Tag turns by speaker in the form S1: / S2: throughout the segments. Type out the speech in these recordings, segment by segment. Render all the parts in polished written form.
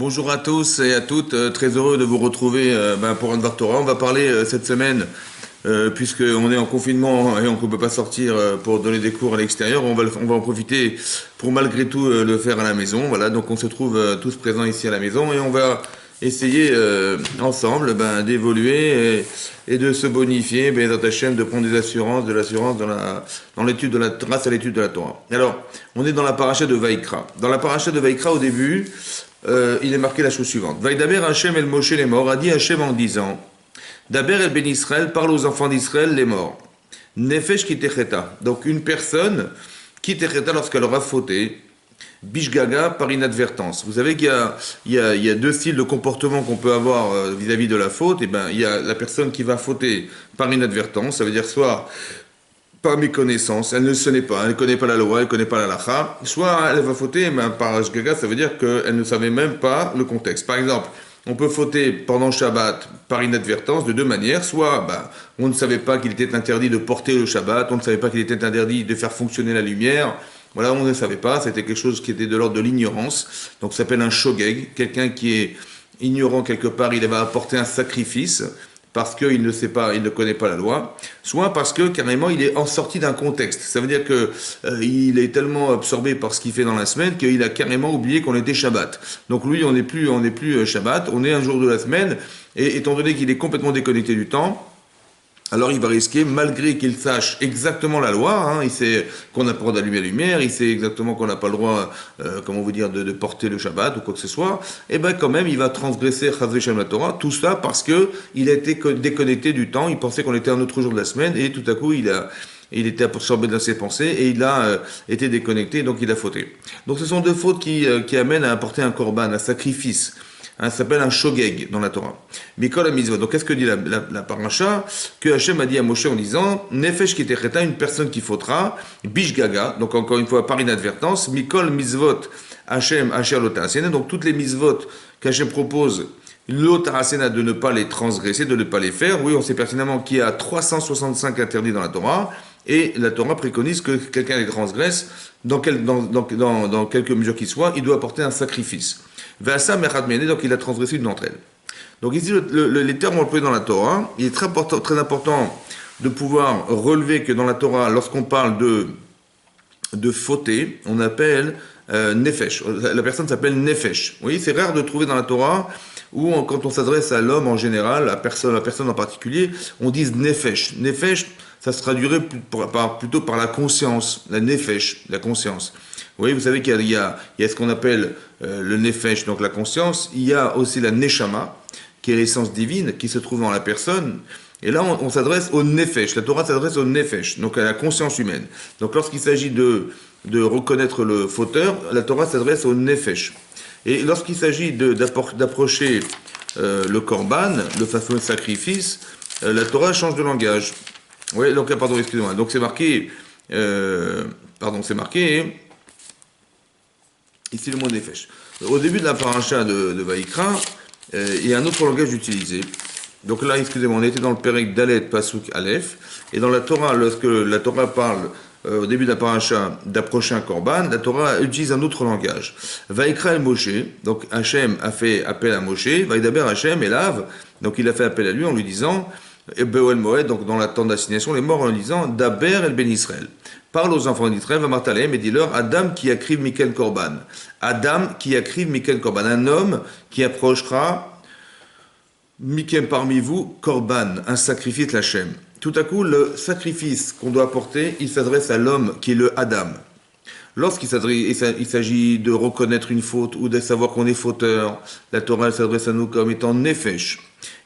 S1: Bonjour à tous et à toutes, très heureux de vous retrouver pour un Dvar Torah. On va parler cette semaine, puisqu'on est en confinement et on ne peut pas sortir pour donner des cours à l'extérieur, on va en profiter pour malgré tout le faire à la maison. Voilà, donc on se trouve tous présents ici à la maison et on va essayer ensemble d'évoluer et de se bonifier, dans Hachem, de prendre des assurances, de l'assurance dans l'étude de la grâce à l'étude de la Torah. Alors, on est dans la paracha de Vaïkra. Dans la paracha de Vaïkra, au début, il est marqué la chose suivante. Vaïdaber Hachem el Moshe les morts, a dit Hachem en disant, Daber el Ben Israël, parle aux enfants d'Israël les morts. Nefesh ki techeta. Donc une personne qui techeta lorsqu'elle aura fauté, Bishgaga par inadvertance. Vous savez qu'il y a deux styles de comportement qu'on peut avoir vis-à-vis de la faute. Et il y a la personne qui va fauter par inadvertance, ça veut dire soit par méconnaissance, elle ne se connaît pas, elle ne connaît pas la loi, elle ne connaît pas la lacha, soit elle va fauter par Bishgaga, ça veut dire qu'elle ne savait même pas le contexte. Par exemple, on peut fauter pendant Shabbat par inadvertance de deux manières. Soit on ne savait pas qu'il était interdit de porter le Shabbat, on ne savait pas qu'il était interdit de faire fonctionner la lumière. Voilà, on ne savait pas, c'était quelque chose qui était de l'ordre de l'ignorance. Donc ça s'appelle un shogeg, quelqu'un qui est ignorant quelque part, il va apporter un sacrifice parce qu'il ne sait pas, il ne connaît pas la loi, soit parce que carrément il est en sortie d'un contexte. Ça veut dire que il est tellement absorbé par ce qu'il fait dans la semaine qu'il a carrément oublié qu'on était Shabbat. Donc lui, on n'est plus Shabbat, on est un jour de la semaine, et étant donné qu'il est complètement déconnecté du temps, alors il va risquer, malgré qu'il sache exactement la loi, il sait qu'on n'a pas le droit d'allumer la lumière, il sait exactement qu'on n'a pas le droit, de porter le Shabbat ou quoi que ce soit, et quand même il va transgresser Chaz v'Shem la Torah, tout ça parce que il a été déconnecté du temps, il pensait qu'on était un autre jour de la semaine, et tout à coup il était absorbé dans ses pensées, et il a été déconnecté, donc il a fauté. Donc ce sont deux fautes qui amènent à apporter un korban, un sacrifice. Ça s'appelle un shogeg dans la Torah. Mikol ha-mizvot. Donc qu'est-ce que dit la paracha? Que Hachem a dit à Moshe en disant Nefesh ki techeta, une personne qui fautera, bishgaga, donc encore une fois par inadvertance, Mikol mizvot Hachem asher lo ta'asena, donc toutes les mizvot qu'Hachem propose, lo ta'asena, de ne pas les transgresser, de ne pas les faire. Oui, on sait pertinemment qu'il y a 365 interdits dans la Torah, et la Torah préconise que quelqu'un les transgresse, dans quelque mesure qu'il soit, il doit apporter un sacrifice. Donc il a transgressé une d'entre elles. Donc ici, les termes employés dans la Torah, il est très important de pouvoir relever que dans la Torah, lorsqu'on parle de fauter, on appelle nefesh. La personne s'appelle nefesh. Vous voyez, c'est rare de trouver dans la Torah où, quand on s'adresse à l'homme en général, à personne en particulier, on dise nefesh. Nefesh, ça se traduirait plutôt par la conscience, la nefesh, la conscience. Oui, vous savez qu'il y a ce qu'on appelle le nefesh, donc la conscience. Il y a aussi la neshama, qui est l'essence divine, qui se trouve dans la personne. Et là, on s'adresse au nefesh. La Torah s'adresse au nefesh, donc à la conscience humaine. Donc lorsqu'il s'agit de reconnaître le fauteur, la Torah s'adresse au nefesh. Et lorsqu'il s'agit d'approcher le korban, le fameux sacrifice, la Torah change de langage. Oui, donc, pardon, excusez-moi. Donc c'est marqué... c'est marqué... Ici le mot nefesh. Au début de la paracha de Vaïkra, il y a un autre langage utilisé. Donc là, excusez-moi, on était dans le Perek Dalet Pasuk Aleph, et dans la Torah, lorsque la Torah parle au début de la paracha d'approcher un korban, la Torah utilise un autre langage. Vaïkra el Moshe, donc Hachem a fait appel à Moshe, Vaïdaber Hachem Elav, donc il a fait appel à lui en lui disant, Be'el Moed, donc dans la temps d'assignation, les morts en lui disant, Daber el Ben Israël. Parle aux enfants d'Israël, va martalem et dis-leur, Adam qui akriv Mikel Korban. Adam qui akriv Mikel Korban. Un homme qui approchera Mikel parmi vous, Korban, un sacrifice l'Hachem. Tout à coup, le sacrifice qu'on doit apporter, il s'adresse à l'homme qui est le Adam. Lorsqu'il s'agit de reconnaître une faute ou de savoir qu'on est fauteur, la Torah s'adresse à nous comme étant nefesh.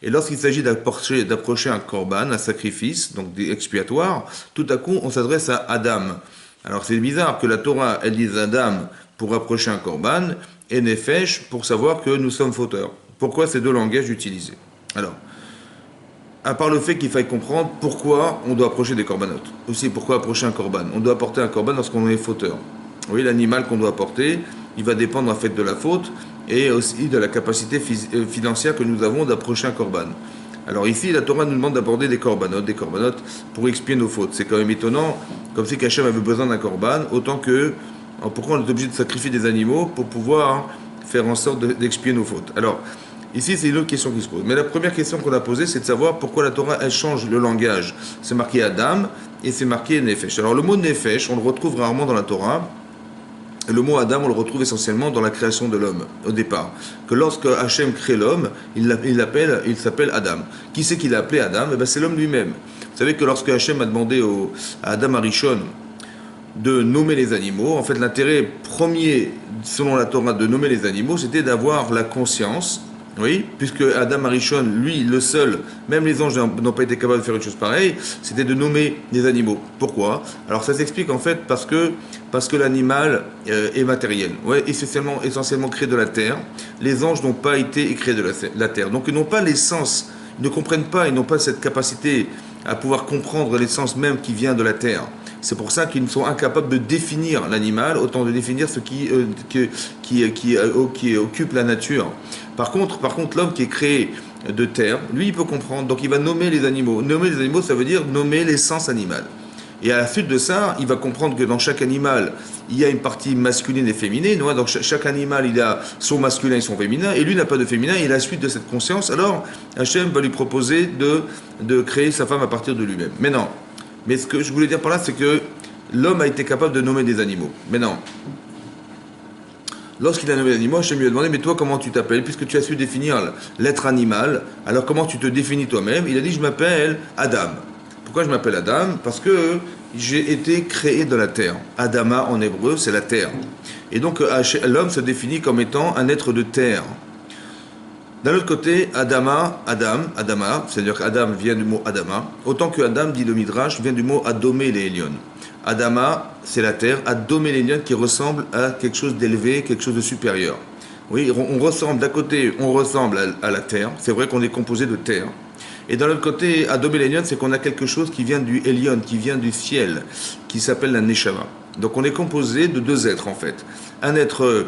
S1: Et lorsqu'il s'agit d'approcher un korban, un sacrifice, donc expiatoire, tout à coup on s'adresse à Adam. Alors c'est bizarre que la Torah elle dise Adam pour approcher un korban et nefesh pour savoir que nous sommes fauteurs. Pourquoi ces deux langages utilisés? Alors, à part le fait qu'il faille comprendre pourquoi on doit approcher des corbanotes. Aussi, pourquoi approcher un korban? On doit apporter un korban lorsqu'on est fauteur. Oui, l'animal qu'on doit apporter, il va dépendre en fait de la faute et aussi de la capacité financière que nous avons d'approcher un korban. Alors ici, la Torah nous demande d'apporter des corbanotes pour expier nos fautes. C'est quand même étonnant, comme si Hachem avait besoin d'un korban, autant que... pourquoi on est obligé de sacrifier des animaux pour pouvoir faire en sorte d'expier nos fautes. Alors, ici, c'est une autre question qui se pose. Mais la première question qu'on a posée, c'est de savoir pourquoi la Torah, elle change le langage. C'est marqué Adam et c'est marqué Nefesh. Alors, le mot Nefesh, on le retrouve rarement dans la Torah. Le mot Adam, on le retrouve essentiellement dans la création de l'homme, au départ. Que lorsque Hachem crée l'homme, il s'appelle Adam. Qui c'est qu'il a appelé Adam? Eh bien, c'est l'homme lui-même. Vous savez que lorsque Hachem a demandé à Adam Arishon de nommer les animaux, en fait, l'intérêt premier, selon la Torah, de nommer les animaux, c'était d'avoir la conscience. Oui, puisque Adam Arishon, lui, le seul, même les anges n'ont pas été capables de faire une chose pareille, c'était de nommer les animaux. Pourquoi? Alors ça s'explique en fait parce que l'animal est matériel, ouais, essentiellement créé de la terre. Les anges n'ont pas été créés de la terre, donc ils n'ont pas l'essence, ils ne comprennent pas, ils n'ont pas cette capacité à pouvoir comprendre l'essence même qui vient de la terre. C'est pour ça qu'ils sont incapables de définir l'animal, autant de définir ce qui occupe la nature. Par contre, l'homme qui est créé de terre, lui, il peut comprendre. Donc, il va nommer les animaux. Nommer les animaux, ça veut dire nommer l'essence animale. Et à la suite de ça, il va comprendre que dans chaque animal, il y a une partie masculine et féminine. Donc, chaque animal, il a son masculin et son féminin. Et lui n'a pas de féminin. Et à la suite de cette conscience, alors, Hachem va lui proposer de créer sa femme à partir de lui-même. Mais non. Mais ce que je voulais dire par là, c'est que l'homme a été capable de nommer des animaux. Mais non. Lorsqu'il a nommé les animaux, Hachem lui a demandé, mais toi, comment tu t'appelles? Puisque tu as su définir l'être animal, alors comment tu te définis toi-même? Il a dit, je m'appelle Adam. Pourquoi je m'appelle Adam? Parce que j'ai été créé de la terre. Adama, en hébreu, c'est la terre. Et donc, l'homme se définit comme étant un être de terre. D'un autre côté, Adama, c'est-à-dire qu'Adam vient du mot Adama, autant que Adam, dit le Midrash, vient du mot Adomé les Elion. Adama, c'est la terre, Adomé les Elion qui ressemble à quelque chose d'élevé, quelque chose de supérieur. Oui, on ressemble, d'un côté, on ressemble à la terre, c'est vrai qu'on est composé de terre. Et d'un autre côté, Adomé les Elion, c'est qu'on a quelque chose qui vient du Elion, qui vient du ciel, qui s'appelle la Neshama. Donc on est composé de deux êtres en fait. Un être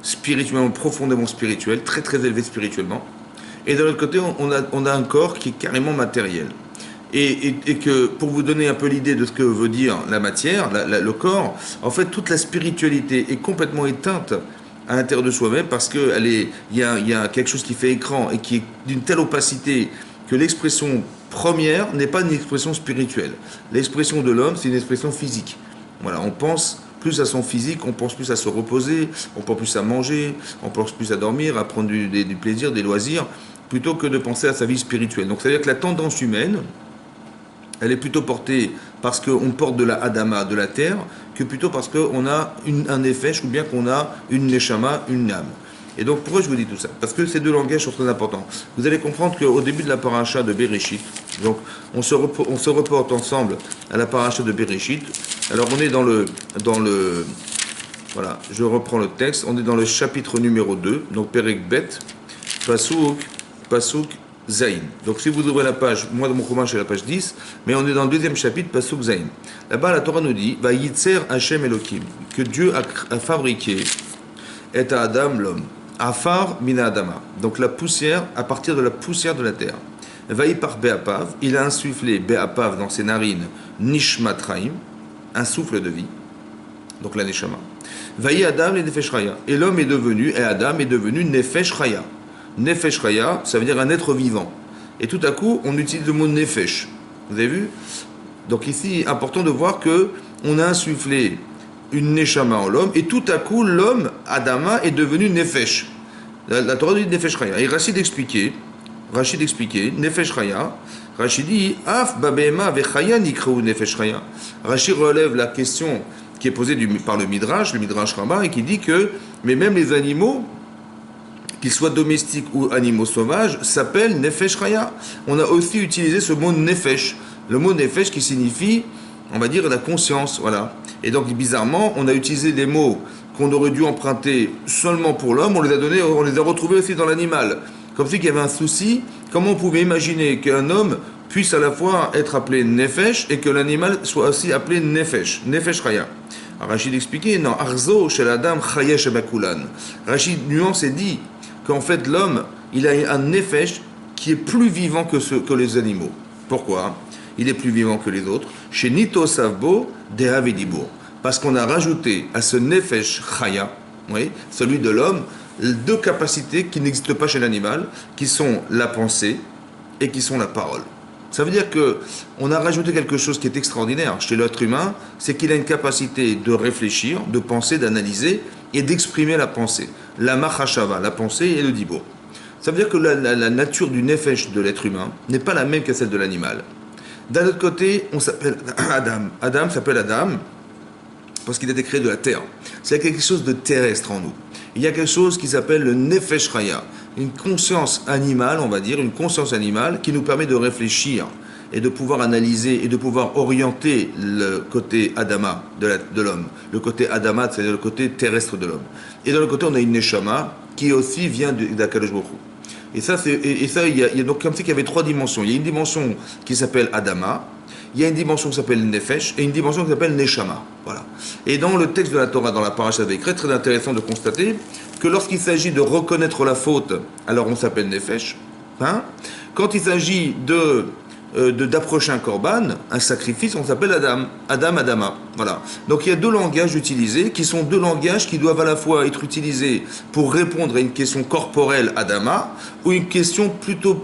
S1: spirituellement, profondément spirituel, très très élevé spirituellement. Et de l'autre côté, on a un corps qui est carrément matériel. Et que, pour vous donner un peu l'idée de ce que veut dire la matière, le corps, en fait, toute la spiritualité est complètement éteinte à l'intérieur de soi-même parce qu'il y a quelque chose qui fait écran et qui est d'une telle opacité que l'expression première n'est pas une expression spirituelle. L'expression de l'homme, c'est une expression physique. Voilà, on pense plus à son physique, on pense plus à se reposer, on pense plus à manger, on pense plus à dormir, à prendre du plaisir, des loisirs, plutôt que de penser à sa vie spirituelle. Donc, c'est-à-dire que la tendance humaine, elle est plutôt portée parce qu'on porte de la Adama, de la terre, que plutôt parce qu'on a un nefesh, ou bien qu'on a une neshama, une âme. Et donc, pourquoi je vous dis tout ça? Parce que ces deux langages sont très importants. Vous allez comprendre qu'au début de la paracha de Bereshit, donc on se reporte ensemble à la paracha de Bereshit. Alors, on est dans le voilà, je reprends le texte. On est dans le chapitre numéro 2, donc Perek Bet, Pasuk Zayin. Donc, si vous ouvrez la page, moi dans mon roman, j'ai la page 10, mais on est dans le deuxième chapitre, Pasuk Zayin. Là-bas, la Torah nous dit, Va Yitzer Hashem Elohim, que Dieu a fabriqué, et à Adam l'homme. Afar mina Adama, donc la poussière à partir de la poussière de la terre. Vaï par Be'apav, il a insufflé Be'apav dans ses narines Nishmatraim, un souffle de vie, donc la Neshama. Vaï Adam et Nefesh Raya, et l'homme est devenu, et Adam est devenu Nefesh Raya. Nefesh Raya, ça veut dire un être vivant. Et tout à coup, on utilise le mot Nefesh. Vous avez vu? Donc ici, important de voir que on a insufflé une neshama en l'homme, et tout à coup, l'homme, Adama, est devenu Nefesh. La Torah dit Nefesh Raya. Et Rachid expliquait, Nefesh Raya, Rachid dit, Af babema vechaya nikreu Nefesh Raya. Rachid relève la question qui est posée par le Midrash Rabbah, et qui dit que, mais même les animaux, qu'ils soient domestiques ou animaux sauvages, s'appellent Nefesh Raya. On a aussi utilisé ce mot Nefesh. Le mot Nefesh qui signifie, on va dire, la conscience, voilà. Et donc, bizarrement, on a utilisé des mots qu'on aurait dû emprunter seulement pour l'homme, on les a retrouvés aussi dans l'animal. Comme si qu'il y avait un souci, comment on pouvait imaginer qu'un homme puisse à la fois être appelé Nefesh et que l'animal soit aussi appelé Nefesh, Nefesh Raya. Alors, Rachid expliquait, non, Arzo shel Adam chayesh bakulan. Rachid nuance et dit qu'en fait, l'homme, il a un Nefesh qui est plus vivant que les animaux. Pourquoi? Il est plus vivant que les autres. Chez Nito Savbo, Dehavedibur. Parce qu'on a rajouté à ce Nefesh Chaya, oui, celui de l'homme, deux capacités qui n'existent pas chez l'animal, qui sont la pensée et qui sont la parole. Ça veut dire que on a rajouté quelque chose qui est extraordinaire chez l'être humain, c'est qu'il a une capacité de réfléchir, de penser, d'analyser et d'exprimer la pensée. La machashava, la pensée et le dibur. Ça veut dire que la nature du nefesh de l'être humain n'est pas la même que celle de l'animal. D'un autre côté, on s'appelle Adam. Adam s'appelle Adam parce qu'il a été créé de la terre. C'est quelque chose de terrestre en nous. Il y a quelque chose qui s'appelle le nefesh raya, une conscience animale, on va dire, une conscience animale qui nous permet de réfléchir et de pouvoir analyser et de pouvoir orienter le côté Adama de l'homme. Le côté Adama, c'est-à-dire le côté terrestre de l'homme. Et dans le côté, on a une neshama qui aussi vient d'Akadosh Baruch Hu. Et ça, il y a donc comme si qu'il y avait trois dimensions. Il y a une dimension qui s'appelle Adama, il y a une dimension qui s'appelle Nefesh et une dimension qui s'appelle Neshama. Voilà. Et dans le texte de la Torah, dans la paracha d'Écret, très intéressant de constater que lorsqu'il s'agit de reconnaître la faute, alors on s'appelle Nefesh. Hein. Quand il s'agit d'approcher un korban, un sacrifice, on s'appelle Adam, Adama. Voilà. Donc il y a deux langages utilisés qui sont deux langages qui doivent à la fois être utilisés pour répondre à une question corporelle, Adama, ou une question plutôt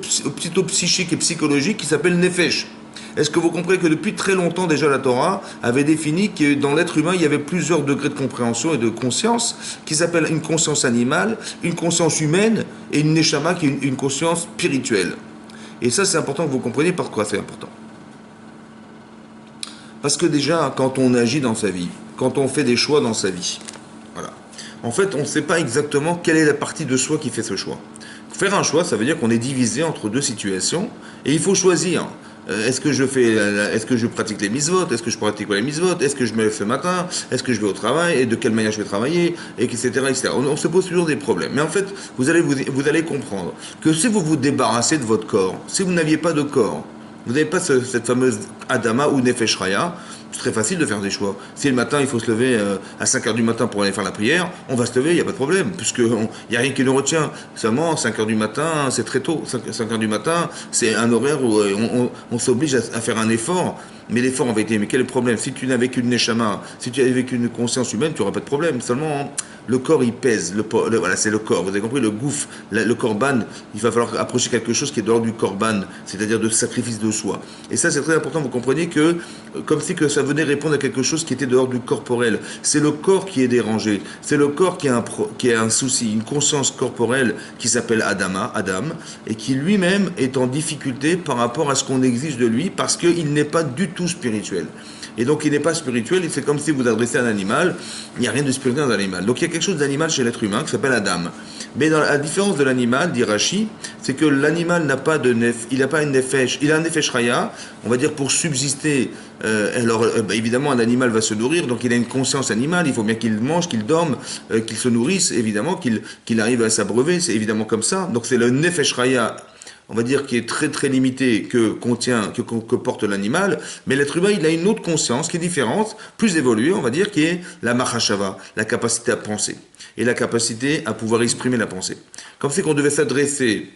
S1: psychique et psychologique qui s'appelle Nefesh. Est-ce que vous comprenez que depuis très longtemps déjà la Torah avait défini que dans l'être humain il y avait plusieurs degrés de compréhension et de conscience qui s'appellent une conscience animale, une conscience humaine et une neshama qui est une conscience spirituelle. Et ça c'est important que vous compreniez pourquoi c'est important. Parce que déjà quand on agit dans sa vie, quand on fait des choix dans sa vie, voilà. En fait on ne sait pas exactement quelle est la partie de soi qui fait ce choix. Faire un choix ça veut dire qu'on est divisé entre deux situations et il faut choisir. Est-ce que je pratique les mitzvot? Est-ce que je pratique pas les mitzvot? Est-ce que je me lève ce matin? Est-ce que je vais au travail? Et de quelle manière je vais travailler? Etc. etc. On se pose toujours des problèmes. Mais en fait, vous allez comprendre que si vous vous débarrassez de votre corps, si vous n'aviez pas de corps, vous n'avez pas cette fameuse Adama ou Nefesh Raya, c'est très facile de faire des choix. Si le matin, il faut se lever à 5h du matin pour aller faire la prière, on va se lever, il n'y a pas de problème, puisqu'il n'y a rien qui nous retient. Seulement, 5h du matin, c'est très tôt. 5h du matin, c'est un horaire où on s'oblige à faire un effort. Mais l'effort en vérité, mais quel est le problème? Si tu n'avais qu'une neshama, si tu avais qu'une conscience humaine, tu n'auras pas de problème. Seulement, le corps, il pèse. Voilà, c'est le corps. Vous avez compris, le gouffre, le korban, il va falloir approcher quelque chose qui est dehors du korban, c'est-à-dire de sacrifice de soi. Et ça, c'est très important. Vous comprenez que, comme si que ça venait répondre à quelque chose qui était dehors du corporel. C'est le corps qui est dérangé. C'est le corps qui a un souci, une conscience corporelle qui s'appelle Adam, et qui lui-même est en difficulté par rapport à ce qu'on exige de lui, parce qu'il n'est pas du tout spirituel. Et donc il n'est pas spirituel, et c'est comme si vous adressez à un animal, il n'y a rien de spirituel dans l'animal. Donc il y a quelque chose d'animal chez l'être humain qui s'appelle Adam. Mais dans la différence de l'animal, dit Rashi, c'est que l'animal n'a pas de il n'a pas une nefesh, il a un nefesh raya, on va dire pour subsister. Évidemment un animal va se nourrir, donc il a une conscience animale, il faut bien qu'il mange, qu'il dorme, qu'il se nourrisse, évidemment, qu'il arrive à s'abreuver, c'est évidemment comme ça. Donc c'est le nefesh raya, on va dire, qui est très très limité que porte l'animal, mais l'être humain, il a une autre conscience qui est différente, plus évoluée, on va dire, qui est la machashava, la capacité à penser, et la capacité à pouvoir exprimer la pensée. Comme c'est qu'on devait s'adresser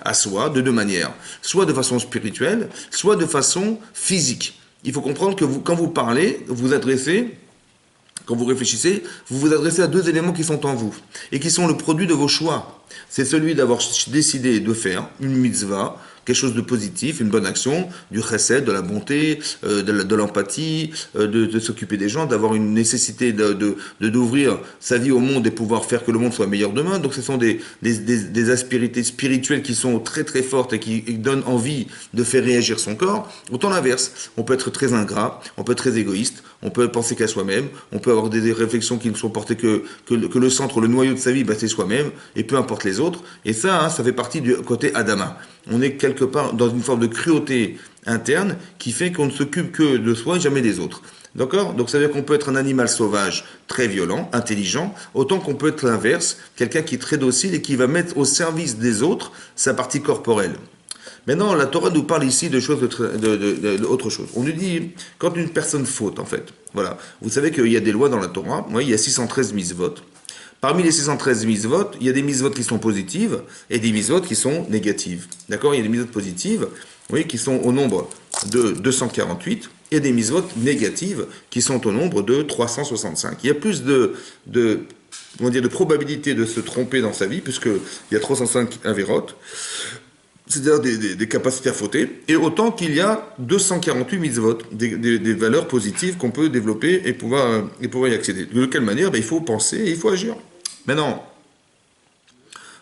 S1: à soi de deux manières, soit de façon spirituelle, soit de façon physique. Il faut comprendre que quand vous parlez, quand vous réfléchissez, vous vous adressez à deux éléments qui sont en vous et qui sont le produit de vos choix. C'est celui d'avoir décidé de faire une mitzvah, quelque chose de positif, une bonne action, du chesed, de la bonté, de l'empathie, de s'occuper des gens, d'avoir une nécessité d'ouvrir sa vie au monde et pouvoir faire que le monde soit meilleur demain. Donc ce sont des aspérités spirituelles qui sont très très fortes et qui donnent envie de faire réagir son corps. Autant l'inverse, on peut être très ingrat, on peut être très égoïste, on peut penser qu'à soi-même, on peut avoir des réflexions qui ne sont portées que le centre, le noyau de sa vie, c'est soi-même, et peu importe les autres. Et ça, ça fait partie du côté Adama. On est quelque part dans une forme de cruauté interne qui fait qu'on ne s'occupe que de soi et jamais des autres. D'accord? Donc ça veut dire qu'on peut être un animal sauvage, très violent, intelligent, autant qu'on peut être l'inverse, quelqu'un qui est très docile et qui va mettre au service des autres sa partie corporelle. Maintenant, la Torah nous parle ici de choses autre chose. On nous dit, quand une personne faute, en fait, voilà. Vous savez qu'il y a des lois dans la Torah, il y a 613 mitzvot. Parmi les 613 mitzvot, il y a des mitzvot qui sont positives et des mitzvot qui sont négatives. D'accord? Il y a des mitzvot positives, qui sont au nombre de 248 et des mitzvot négatives qui sont au nombre de 365. Il y a plus de on va dire, de probabilité de se tromper dans sa vie, puisqu'il y a 305 avérotes, c'est-à-dire des capacités à fauter, et autant qu'il y a 248 mitzvot, des valeurs positives qu'on peut développer et pouvoir y accéder. De quelle manière? Il faut penser et il faut agir. Maintenant,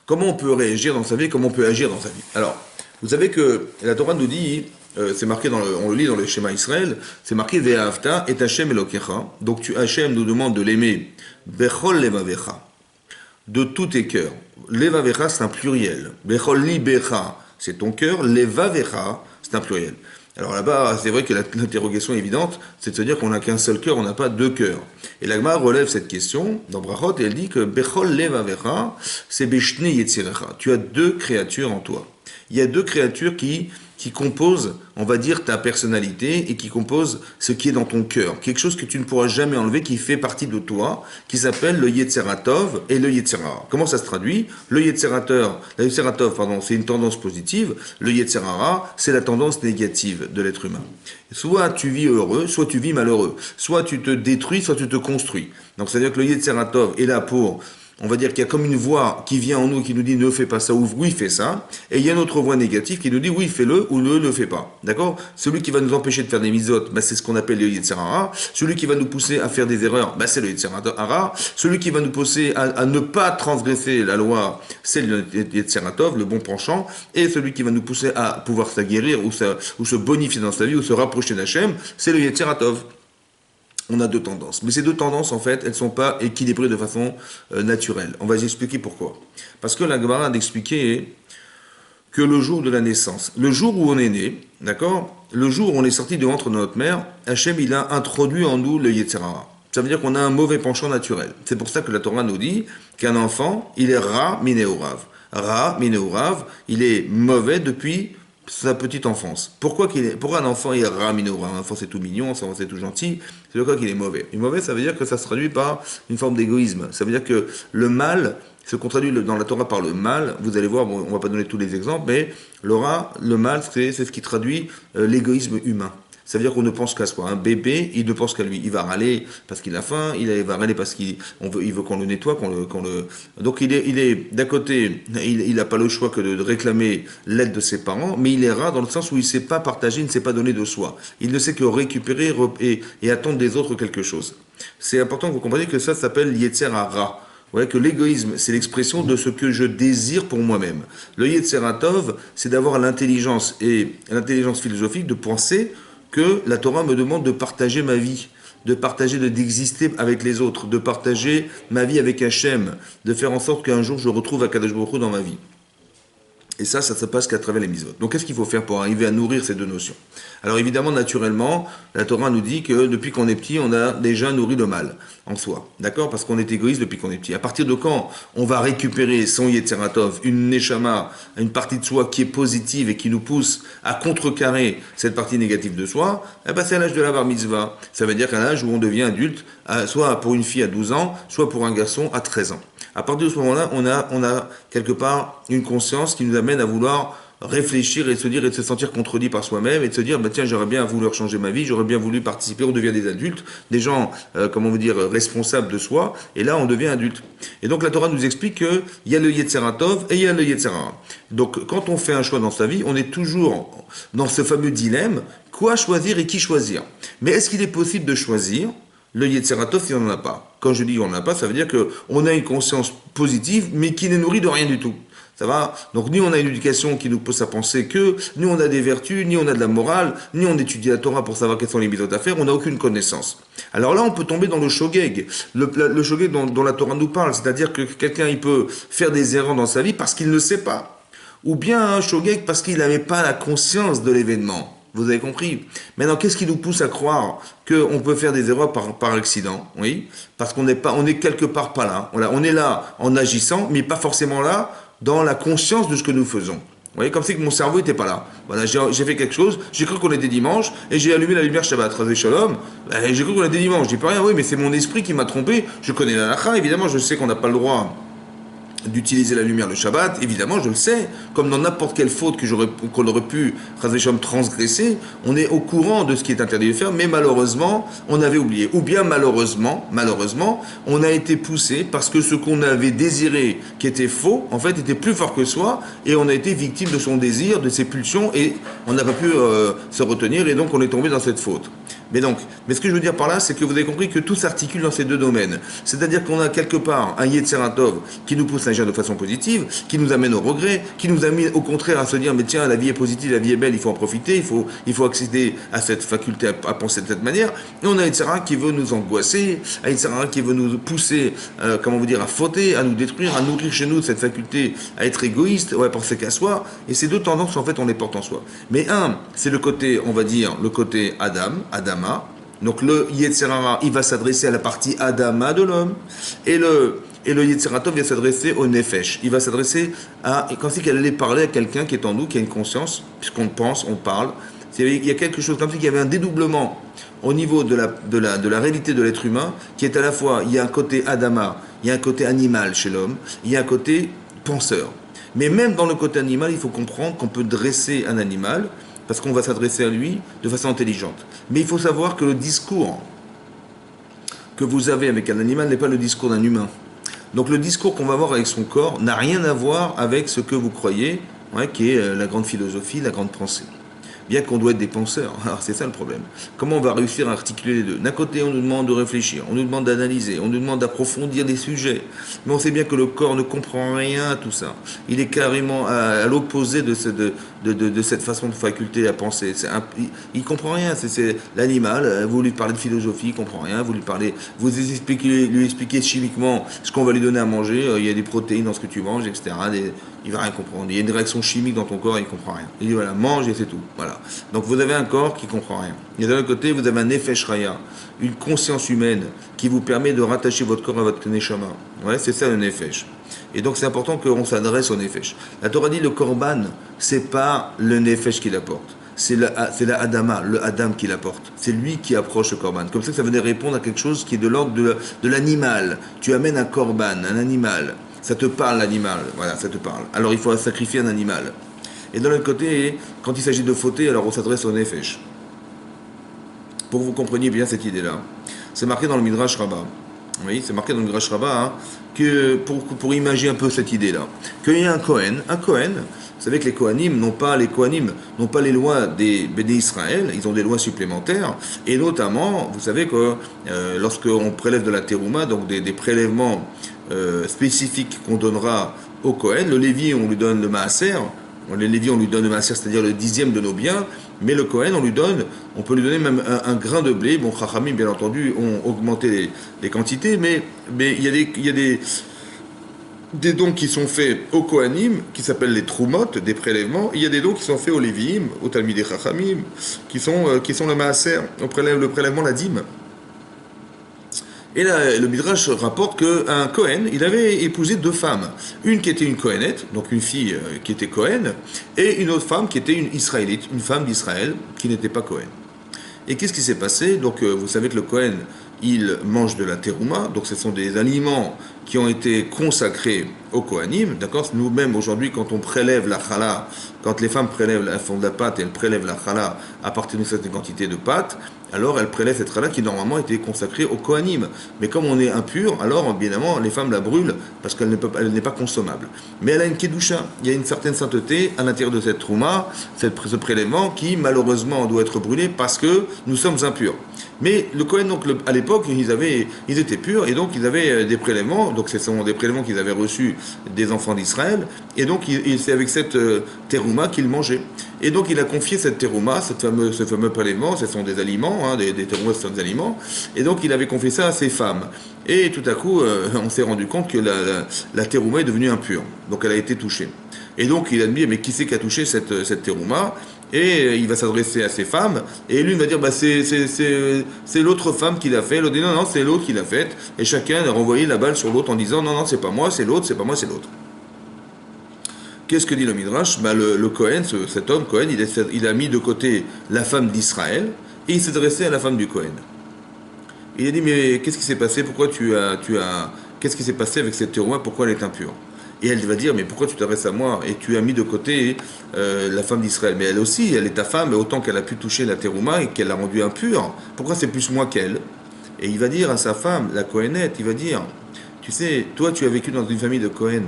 S1: comment on peut réagir dans sa vie, comment on peut agir dans sa vie? Alors, vous savez que la Torah nous dit, c'est marqué on le lit dans le schéma Israël, c'est marqué Ve'ahavta et Hashem Elokecha. Donc Hashem nous demande de l'aimer Bechol Levavecha, de tous tes cœurs. Levavecha, c'est un pluriel. Bechol Libecha, c'est ton cœur. Levavecha, c'est un pluriel. Alors là-bas, c'est vrai que l'interrogation évidente, c'est de se dire qu'on n'a qu'un seul cœur, on n'a pas deux cœurs. Et l'Agma relève cette question dans Brachot et elle dit que Bechol Levavecha, c'est Beshni Yetzirecha. Tu as deux créatures en toi. Il y a deux créatures qui composent, on va dire, ta personnalité et qui composent ce qui est dans ton cœur. Quelque chose que tu ne pourras jamais enlever, qui fait partie de toi, qui s'appelle le Yetzeratov et le Yetzerara. Comment ça se traduit? Le Yetzeratov, c'est une tendance positive. Le Yetzerara, c'est la tendance négative de l'être humain. Soit tu vis heureux, soit tu vis malheureux. Soit tu te détruis, soit tu te construis. Donc, c'est-à-dire que le Yetzeratov est là pour... On va dire qu'il y a comme une voix qui vient en nous qui nous dit ne fais pas ça ou oui fais ça, et il y a une autre voix négative qui nous dit oui fais-le ou ne le fais pas. D'accord? Celui qui va nous empêcher de faire des mitzvot, c'est ce qu'on appelle le Yetzerara. Celui qui va nous pousser à faire des erreurs, c'est le Yetzerara. Celui qui va nous pousser à ne pas transgresser la loi, c'est le Yetzeratov, le bon penchant. Et celui qui va nous pousser à pouvoir s'aguerrir ou se bonifier dans sa vie ou se rapprocher d'Hachem, c'est le Yetzeratov. On a deux tendances. Mais ces deux tendances, en fait, elles ne sont pas équilibrées de façon naturelle. On va expliquer pourquoi. Parce que la Gemara a expliqué que le jour de la naissance, le jour où on est né, d'accord, le jour où on est sorti de l'entre de notre mère, Hachem, il a introduit en nous le Yetzerara. Ça veut dire qu'on a un mauvais penchant naturel. C'est pour ça que la Torah nous dit qu'un enfant, il est Ra Mineorav. Ra Mineorav, il est mauvais depuis sa petite enfance. Pourquoi un enfant est raminoura? Un enfant c'est tout mignon, un enfant c'est tout gentil, c'est le cas qu'il est mauvais. Et mauvais, ça veut dire que ça se traduit par une forme d'égoïsme. Ça veut dire que le mal se traduit dans la Torah par le mal. Vous allez voir, bon, on va pas donner tous les exemples, mais le mal, c'est ce qui traduit l'égoïsme humain. Ça veut dire qu'on ne pense qu'à soi. Un bébé, il ne pense qu'à lui. Il va râler parce qu'il a faim, il va râler parce qu'il veut qu'on le nettoie, Donc il est d'un côté, il n'a pas le choix que de réclamer l'aide de ses parents, mais il est rare dans le sens où il ne sait pas partager, il ne sait pas donner de soi. Il ne sait que récupérer et attendre des autres quelque chose. C'est important que vous compreniez que ça s'appelle Yetzer Hara. Vous voyez que l'égoïsme, c'est l'expression de ce que je désire pour moi-même. Le Yetzeratov, c'est d'avoir l'intelligence philosophique de penser que la Torah me demande de partager ma vie, d'exister avec les autres, de partager ma vie avec Hachem, de faire en sorte qu'un jour je retrouve Akadosh Baruch Hu dans ma vie. Et ça se passe qu'à travers les mitzvot. Donc qu'est-ce qu'il faut faire pour arriver à nourrir ces deux notions? Alors évidemment, naturellement, la Torah nous dit que depuis qu'on est petit, on a déjà nourri le mal en soi. D'accord? Parce qu'on est égoïste depuis qu'on est petit. À partir de quand on va récupérer son Yetzeratov, une neshama, une partie de soi qui est positive et qui nous pousse à contrecarrer cette partie négative de soi, c'est à l'âge de la bar mitzvah. Ça veut dire qu'à l'âge où on devient adulte, soit pour une fille à 12 ans, soit pour un garçon à 13 ans. À partir de ce moment-là, on a quelque part une conscience qui nous amène à vouloir réfléchir et se sentir contredit par soi-même et de se dire tiens, j'aurais bien voulu changer ma vie, j'aurais bien voulu participer. On devient des adultes, des gens responsables de soi, et là on devient adulte. Et donc la Torah nous explique qu'il y a le Yetzeratov et il y a le Yetzerara. Donc quand on fait un choix dans sa vie, on est toujours dans ce fameux dilemme, quoi choisir et qui choisir. Mais est-ce qu'il est possible de choisir le Yetzeratov si on n'en a pas? Quand je dis on n'en a pas, ça veut dire qu'on a une conscience positive, mais qui n'est nourrie de rien du tout. Ça va? Donc ni on a une éducation qui nous pousse à penser que, ni on a des vertus, ni on a de la morale, ni on étudie la Torah pour savoir quelles sont les mitzvot à faire, on n'a aucune connaissance. Alors là, on peut tomber dans le shogeg, le shogeg dont la Torah nous parle, c'est-à-dire que quelqu'un il peut faire des erreurs dans sa vie parce qu'il ne sait pas. Ou bien un shogeg parce qu'il n'avait pas la conscience de l'événement. Vous avez compris? Maintenant, qu'est-ce qui nous pousse à croire qu'on peut faire des erreurs par accident? Oui, parce on est quelque part pas là. On est là en agissant, mais pas forcément là dans la conscience de ce que nous faisons. Vous voyez, comme si que mon cerveau n'était pas là. Voilà, j'ai fait quelque chose, j'ai cru qu'on était dimanche, et j'ai allumé la lumière Shabbat, Razé Shalom, et j'ai cru qu'on était dimanche. Je dis pas rien, oui, mais c'est mon esprit qui m'a trompé. Je connais la halakha, évidemment, je sais qu'on n'a pas le droit d'utiliser la lumière le Shabbat, évidemment, je le sais, comme dans n'importe quelle faute qu'on aurait pu, transgresser, on est au courant de ce qui est interdit de faire, mais malheureusement, on avait oublié. Ou bien malheureusement, on a été poussé parce que ce qu'on avait désiré, qui était faux, en fait, était plus fort que soi, et on a été victime de son désir, de ses pulsions, et on n'a pas pu se retenir, et donc on est tombé dans cette faute. Mais ce que je veux dire par là, c'est que vous avez compris que tout s'articule dans ces deux domaines. C'est-à-dire qu'on a quelque part un Yetzeratov qui nous pousse à agir de façon positive, qui nous amène au regret, qui nous amène au contraire à se dire mais tiens, la vie est positive, la vie est belle, il faut en profiter, il faut accéder à cette faculté à penser de cette manière. Et on a un Yetzera qui veut nous angoisser, un Yetzera qui veut nous pousser, à fauter, à nous détruire, à nourrir chez nous cette faculté à être égoïste, à penser qu'à soi. Et ces deux tendances, en fait, on les porte en soi. Mais c'est le côté, on va dire, le côté Adama. Donc le Yetzerara, il va s'adresser à la partie Adama de l'homme, et le Yetzeratov va s'adresser au Nefesh. Il va s'adresser à, quand c'est qu'elle allait parler à quelqu'un qui est en nous, qui a une conscience, puisqu'on pense, on parle. Il y a quelque chose comme ça, qu'il y avait un dédoublement au niveau de la réalité de l'être humain, qui est à la fois, il y a un côté Adama, il y a un côté animal chez l'homme, il y a un côté penseur. Mais même dans le côté animal, il faut comprendre qu'on peut dresser un animal, parce qu'on va s'adresser à lui de façon intelligente. Mais il faut savoir que le discours que vous avez avec un animal n'est pas le discours d'un humain. Donc le discours qu'on va avoir avec son corps n'a rien à voir avec ce que vous croyez, qui est la grande philosophie, la grande pensée. Bien qu'on doit être des penseurs. Alors c'est ça le problème. Comment on va réussir à articuler les deux? D'un côté, on nous demande de réfléchir, on nous demande d'analyser, on nous demande d'approfondir des sujets. Mais on sait bien que le corps ne comprend rien à tout ça. Il est carrément à l'opposé de cette façon de faculté à penser. Il comprend rien. C'est l'animal. Vous lui parlez de philosophie, il comprend rien. Vous lui expliquez chimiquement ce qu'on va lui donner à manger. Il y a des protéines dans ce que tu manges, etc. Il va rien comprendre. Il y a une réaction chimique dans ton corps et il comprend rien. Il dit voilà, mange et c'est tout. Voilà. Donc vous avez un corps qui comprend rien. Et de l'autre côté, vous avez un Nefesh Raya, une conscience humaine qui vous permet de rattacher votre corps à votre Neshama. Ouais, c'est ça le Nefesh. Et donc c'est important qu'on s'adresse au Nefesh. La Torah dit le Korban, c'est pas le Nefesh qui l'apporte. C'est la Adama, le Adam qui l'apporte. C'est lui qui approche le Korban. Comme ça venait répondre à quelque chose qui est de l'ordre de l'animal. Tu amènes un Korban, un animal. Ça te parle l'animal, voilà, ça te parle. Alors il faut sacrifier un animal. Et de l'autre côté, quand il s'agit de fauter, alors on s'adresse au Nefesh. Pour que vous compreniez bien cette idée-là. C'est marqué dans le Midrash Rabbah. Oui, c'est marqué dans le Midrash Rabbah, que pour imaginer un peu cette idée-là. Qu'il y a un Kohen, vous savez que les Kohanim n'ont pas les lois des Béné Israël, ils ont des lois supplémentaires, et notamment, vous savez que lorsqu'on prélève de la terouma, donc des prélèvements spécifiques qu'on donnera au Kohen, le Lévi, on lui donne le Maaser, c'est-à-dire le 10e de nos biens, mais le Kohen, on peut lui donner même un grain de blé. Bon, Chachamim, bien entendu, ont augmenté les quantités, mais il y a des dons qui sont faits aux Kohanim, qui s'appellent les Trumot, des prélèvements. Il y a des dons qui sont faits aux Léviim, aux Talmidei Chachamim, qui sont le Maaser, le prélèvement, la dîme. Et là, le Midrash rapporte qu'un Kohen, il avait épousé deux femmes. Une qui était une Kohenette, donc une fille qui était Kohen, et une autre femme qui était une Israélite, une femme d'Israël qui n'était pas Kohen. Et qu'est-ce qui s'est passé? Donc vous savez que le Kohen, il mange de la terouma, donc ce sont des aliments qui ont été consacrés au Kohanim, d'accord? Nous-mêmes aujourd'hui, quand on prélève la chala, quand les femmes font de la pâte et elles prélèvent la chala à partir d'une certaine quantité de pâte, alors elles prélèvent cette chala qui normalement était consacrée au Kohanim. Mais comme on est impur, alors bien évidemment les femmes la brûlent parce qu'elle n'est pas consommable. Mais elle a une kedusha, il y a une certaine sainteté à l'intérieur de cette trouma, ce prélèvement qui malheureusement doit être brûlé parce que nous sommes impurs. Mais le Kohen, donc à l'époque, ils étaient purs et donc ils avaient des prélèvements, donc ce sont des prélèvements qu'ils avaient reçus des enfants d'Israël, et donc c'est avec cette terouma qu'ils mangeaient. Et donc il a confié cette terouma, ce fameux prélèvement, ce sont des aliments, des teroumas, ce sont des aliments, et donc il avait confié ça à ses femmes. Et tout à coup, on s'est rendu compte que la terouma est devenue impure, donc elle a été touchée. Et donc il a dit, mais qui c'est qui a touché cette terouma? Et il va s'adresser à ses femmes, et lui il va dire c'est l'autre femme qui l'a fait. L'autre dit non, c'est l'autre qui l'a fait, et chacun a renvoyé la balle sur l'autre en disant non, c'est pas moi, c'est l'autre, c'est pas moi, c'est l'autre. Qu'est-ce que dit le Midrash? Le Kohen, cet homme Kohen, il a mis de côté la femme d'Israël, et il s'est adressé à la femme du Kohen. Il a dit mais qu'est-ce qui s'est passé? Qu'est-ce qui s'est passé avec cette terouma? Pourquoi elle est impure? Et elle va dire, mais pourquoi tu t'adresses à moi? Et tu as mis de côté la femme d'Israël. Mais elle aussi, elle est ta femme, autant qu'elle a pu toucher la terouma et qu'elle l'a rendue impure. Pourquoi c'est plus moi qu'elle? Et il va dire à sa femme, la Kohénette, il va dire, tu sais, toi tu as vécu dans une famille de Kohen.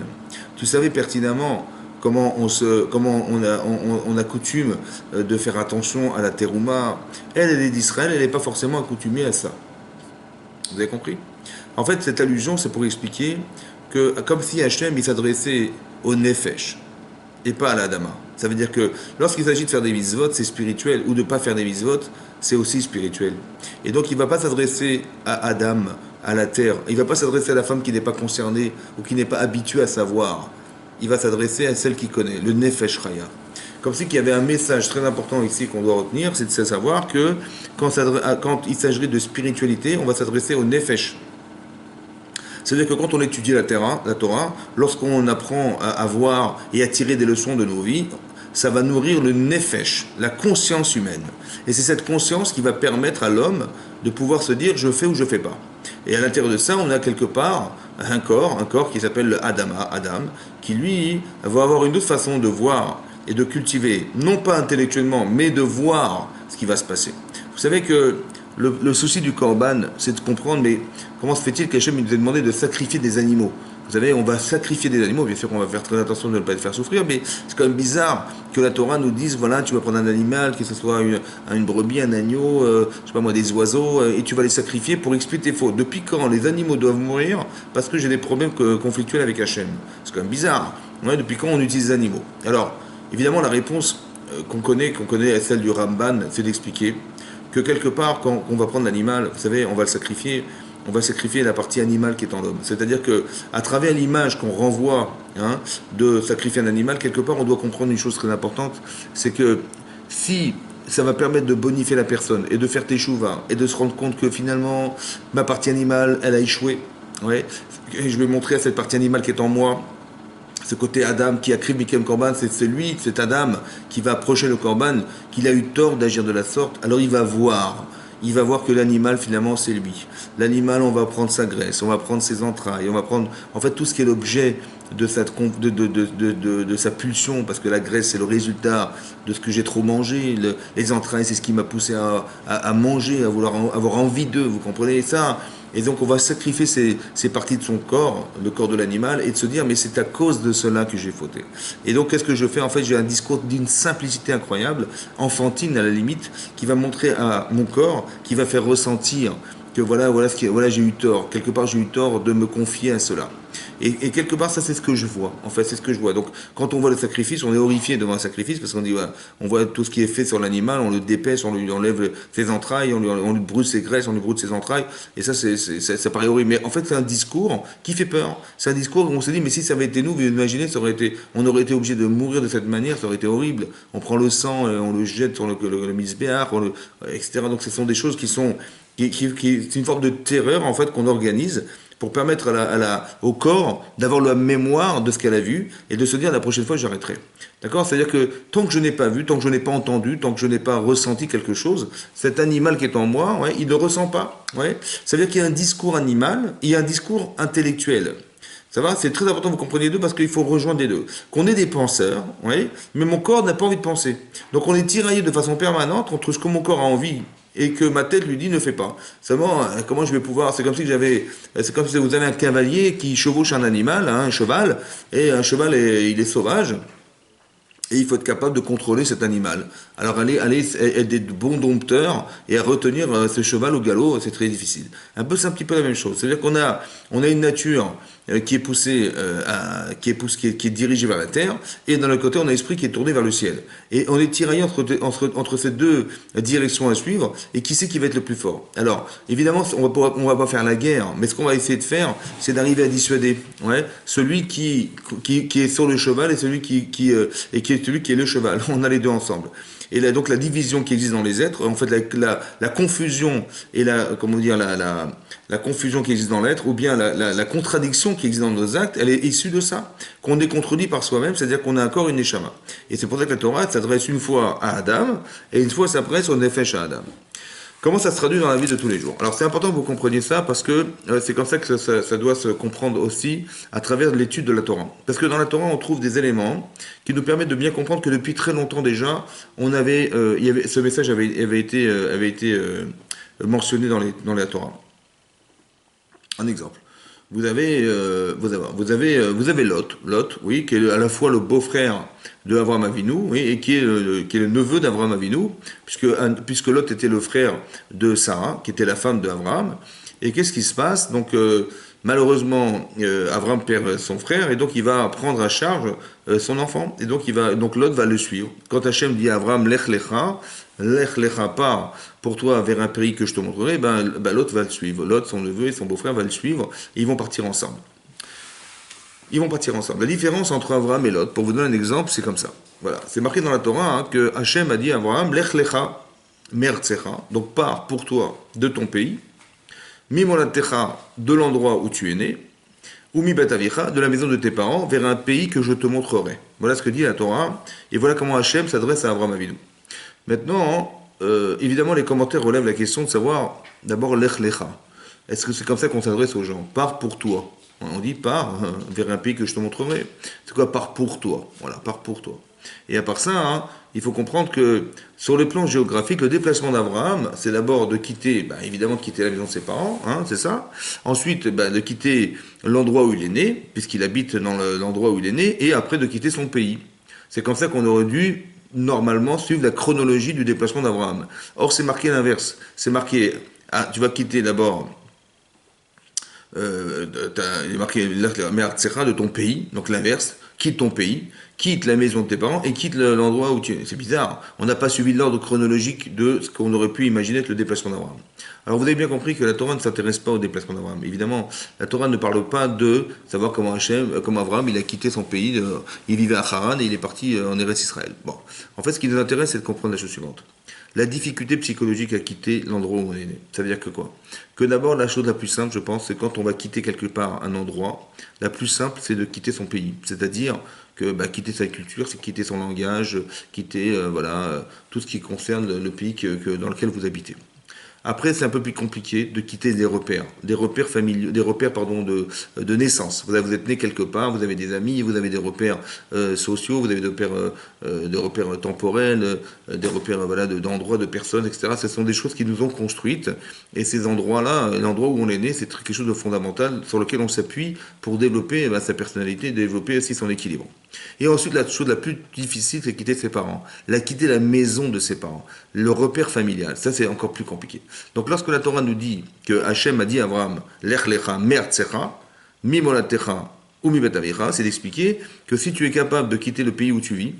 S1: Tu savais pertinemment comment on a coutume de faire attention à la terouma. Elle est d'Israël, elle n'est pas forcément accoutumée à ça. Vous avez compris? En fait, cette allusion, c'est pour expliquer que, comme si Hachem, il s'adressait au Nefesh et pas à l'Adama. Ça veut dire que lorsqu'il s'agit de faire des mitzvot, c'est spirituel, ou de ne pas faire des mitzvot, c'est aussi spirituel. Et donc, il ne va pas s'adresser à Adam, à la terre. Il ne va pas s'adresser à la femme qui n'est pas concernée ou qui n'est pas habituée à savoir. Il va s'adresser à celle qui connaît, le Nefesh Raya. Comme si qu'il y avait un message très important ici qu'on doit retenir, c'est de savoir que quand il s'agirait de spiritualité, on va s'adresser au Nefesh. C'est-à-dire que quand on étudie la Torah, lorsqu'on apprend à voir et à tirer des leçons de nos vies, ça va nourrir le nefesh, la conscience humaine. Et c'est cette conscience qui va permettre à l'homme de pouvoir se dire je fais ou je fais pas. Et à l'intérieur de ça, on a quelque part un corps qui s'appelle le Adam, qui lui va avoir une autre façon de voir et de cultiver, non pas intellectuellement, mais de voir ce qui va se passer. Vous savez que le souci du korban, c'est de comprendre, mais comment se fait-il qu'Hachem nous a demandé de sacrifier des animaux? Vous savez, on va sacrifier des animaux, bien sûr qu'on va faire très attention de ne pas les faire souffrir, mais c'est quand même bizarre que la Torah nous dise, voilà, tu vas prendre un animal, que ce soit une brebis, un agneau, je sais pas moi, des oiseaux, et tu vas les sacrifier pour expier tes fautes. Depuis quand les animaux doivent mourir parce que j'ai des problèmes conflictuels avec Hachem? C'est quand même bizarre. Ouais, depuis quand on utilise les animaux? Alors, évidemment, la réponse qu'on connaît, celle du Ramban, c'est d'expliquer que quelque part, quand on va prendre l'animal, vous savez, on va sacrifier la partie animale qui est en l'homme. C'est-à-dire que, à travers l'image qu'on renvoie de sacrifier un animal, quelque part, on doit comprendre une chose très importante, c'est que si ça va permettre de bonifier la personne et de faire teshuva et de se rendre compte que finalement, ma partie animale, elle a échoué, ouais, et je vais montrer à cette partie animale qui est en moi, ce côté Adam qui a créé Mikem Korban, c'est lui, cet Adam qui va approcher le Korban, qu'il a eu tort d'agir de la sorte, alors il va voir que l'animal finalement c'est lui. L'animal, on va prendre sa graisse, on va prendre ses entrailles, on va prendre en fait tout ce qui est l'objet de sa pulsion, parce que la graisse c'est le résultat de ce que j'ai trop mangé, les entrailles c'est ce qui m'a poussé à manger, à vouloir avoir envie d'eux, vous comprenez ça? Et donc on va sacrifier ces parties de son corps, le corps de l'animal, et de se dire mais c'est à cause de cela que j'ai fauté. Et donc qu'est-ce que je fais? En fait j'ai un discours d'une simplicité incroyable, enfantine à la limite, qui va montrer à mon corps, qui va faire ressentir que voilà j'ai eu tort, quelque part j'ai eu tort de me confier à cela. Et quelque part, ça c'est ce que je vois. En fait, c'est ce que je vois. Donc, quand on voit le sacrifice, on est horrifié devant un sacrifice parce qu'on dit, voilà, on voit tout ce qui est fait sur l'animal, on le dépêche, on lui enlève ses entrailles, on lui brûle ses graisses, on lui brûle ses entrailles. Et ça, ça paraît horrible. Mais en fait, c'est un discours qui fait peur. C'est un discours où on se dit, mais si ça avait été nous, vous imaginez, on aurait été obligé de mourir de cette manière, ça aurait été horrible. On prend le sang, on le jette sur le misbéach, etc. Donc, ce sont des choses qui sont, c'est une forme de terreur en fait qu'on organise pour permettre au corps d'avoir la mémoire de ce qu'elle a vu et de se dire la prochaine fois j'arrêterai. D'accord? C'est-à-dire que tant que je n'ai pas vu, tant que je n'ai pas entendu, tant que je n'ai pas ressenti quelque chose, cet animal qui est en moi, ouais, il ne ressent pas. Ouais. Ça veut dire qu'il y a un discours animal, il y a un discours intellectuel. Ça va? C'est très important que vous compreniez les deux parce qu'il faut rejoindre les deux. Qu'on ait des penseurs, oui, mais mon corps n'a pas envie de penser. Donc on est tiraillé de façon permanente entre ce que mon corps a envie et que ma tête lui dit ne fais pas. Seulement, comment je vais pouvoir... C'est comme si vous avez un cavalier qui chevauche un animal, un cheval, et un cheval, il est sauvage, et il faut être capable de contrôler cet animal. Alors aller être des bons dompteurs et à retenir ce cheval au galop, c'est très difficile. Un petit peu la même chose. C'est-à-dire qu'on a une nature qui est poussée, qui est dirigée vers la terre, et d'un autre côté, on a l'esprit qui est tourné vers le ciel. Et on est tiraillé entre ces deux directions à suivre, et qui c'est qui va être le plus fort? Alors, évidemment, on va pas faire la guerre, mais ce qu'on va essayer de faire, c'est d'arriver à dissuader, ouais, celui qui est sur le cheval et celui qui est celui qui est le cheval. On a les deux ensemble. Et là, donc la division qui existe dans les êtres, en fait la confusion et la confusion qui existe dans l'être, ou bien la contradiction qui existe dans nos actes, elle est issue de ça, qu'on est contredit par soi-même, c'est-à-dire qu'on a encore une neshama. Et c'est pour ça que la Torah s'adresse une fois à Adam, et une fois s'adresse au nefesh à Adam. Comment ça se traduit dans la vie de tous les jours? Alors c'est important que vous compreniez ça parce que c'est comme ça que ça doit se comprendre aussi à travers l'étude de la Torah. Parce que dans la Torah, on trouve des éléments qui nous permettent de bien comprendre que depuis très longtemps déjà, ce message avait été mentionné dans la Torah. Un exemple. Vous avez Lot, oui, qui est à la fois le beau-frère de Abraham Avinu, oui, et qui est le neveu d'Abraham Avinu, puisque Lot était le frère de Sarah, qui était la femme d'Abraham. Et qu'est-ce qui se passe? Donc, malheureusement, Abraham perd son frère, et donc il va prendre à charge son enfant. Et donc Lot va le suivre. Quand Hachem dit à Abraham, Lech lecha, pars pour toi vers un pays que je te montrerai, Lot va le suivre. Lot, son neveu et son beau-frère va le suivre, et ils vont partir ensemble. La différence entre Abraham et Lot, pour vous donner un exemple, c'est comme ça. Voilà, c'est marqué dans la Torah que Hachem a dit à Abraham, Lech lecha, mertzecha, donc pars pour toi de ton pays, mimolatecha, de l'endroit où tu es né, ou mi batavicha, de la maison de tes parents, vers un pays que je te montrerai. Voilà ce que dit la Torah, et voilà comment Hachem s'adresse à Abraham Avinu. Maintenant, évidemment, les commentaires relèvent la question de savoir, d'abord, lech lecha. Est-ce que c'est comme ça qu'on s'adresse aux gens? Pars pour toi. On dit pars vers un pays que je te montrerai. C'est quoi pars pour toi? Voilà, pars pour toi. Et à part ça, il faut comprendre que sur le plan géographique, le déplacement d'Abraham, c'est d'abord de quitter, évidemment de quitter la maison de ses parents, c'est ça. Ensuite, de quitter l'endroit où il est né, puisqu'il habite dans l'endroit où il est né, et après de quitter son pays. C'est comme ça qu'on aurait dû normalement suivre la chronologie du déplacement d'Abraham. Or, c'est marqué l'inverse. C'est marqué, tu vas quitter d'abord, il est marqué de ton pays, donc l'inverse, quitte ton pays, quitte la maison de tes parents et quitte l'endroit où tu es. C'est bizarre. On n'a pas suivi l'ordre chronologique de ce qu'on aurait pu imaginer être le déplacement d'Abraham. Alors vous avez bien compris que la Torah ne s'intéresse pas au déplacement d'Abraham. Évidemment, la Torah ne parle pas de savoir comment Abraham, il a quitté son pays, il vivait à Haran et il est parti en Eretz Israël. Bon, en fait, ce qui nous intéresse, c'est de comprendre la chose suivante. La difficulté psychologique à quitter l'endroit où on est né. Ça veut dire que quoi? Que d'abord, la chose la plus simple, je pense, c'est quand on va quitter quelque part un endroit, la plus simple, c'est de quitter son pays. C'est-à-dire que quitter sa culture, c'est quitter son langage, quitter tout ce qui concerne le pays dans lequel vous habitez. Après, c'est un peu plus compliqué de quitter des repères familiaux, de naissance. Vous êtes né quelque part, vous avez des amis, vous avez des repères sociaux, vous avez des repères temporels, des repères d'endroits, de personnes, etc. Ce sont des choses qui nous ont construites. Et ces endroits-là, l'endroit où on est né, c'est quelque chose de fondamental sur lequel on s'appuie pour développer sa personnalité, développer aussi son équilibre. Et ensuite, la chose la plus difficile, c'est quitter ses parents. Quitter la maison de ses parents. Le repère familial. Ça, c'est encore plus compliqué. Donc, lorsque la Torah nous dit que Hachem a dit à Abraham, Lech lecha mertzecha, mimolatecha ou mi betavicha, c'est d'expliquer que si tu es capable de quitter le pays où tu vis,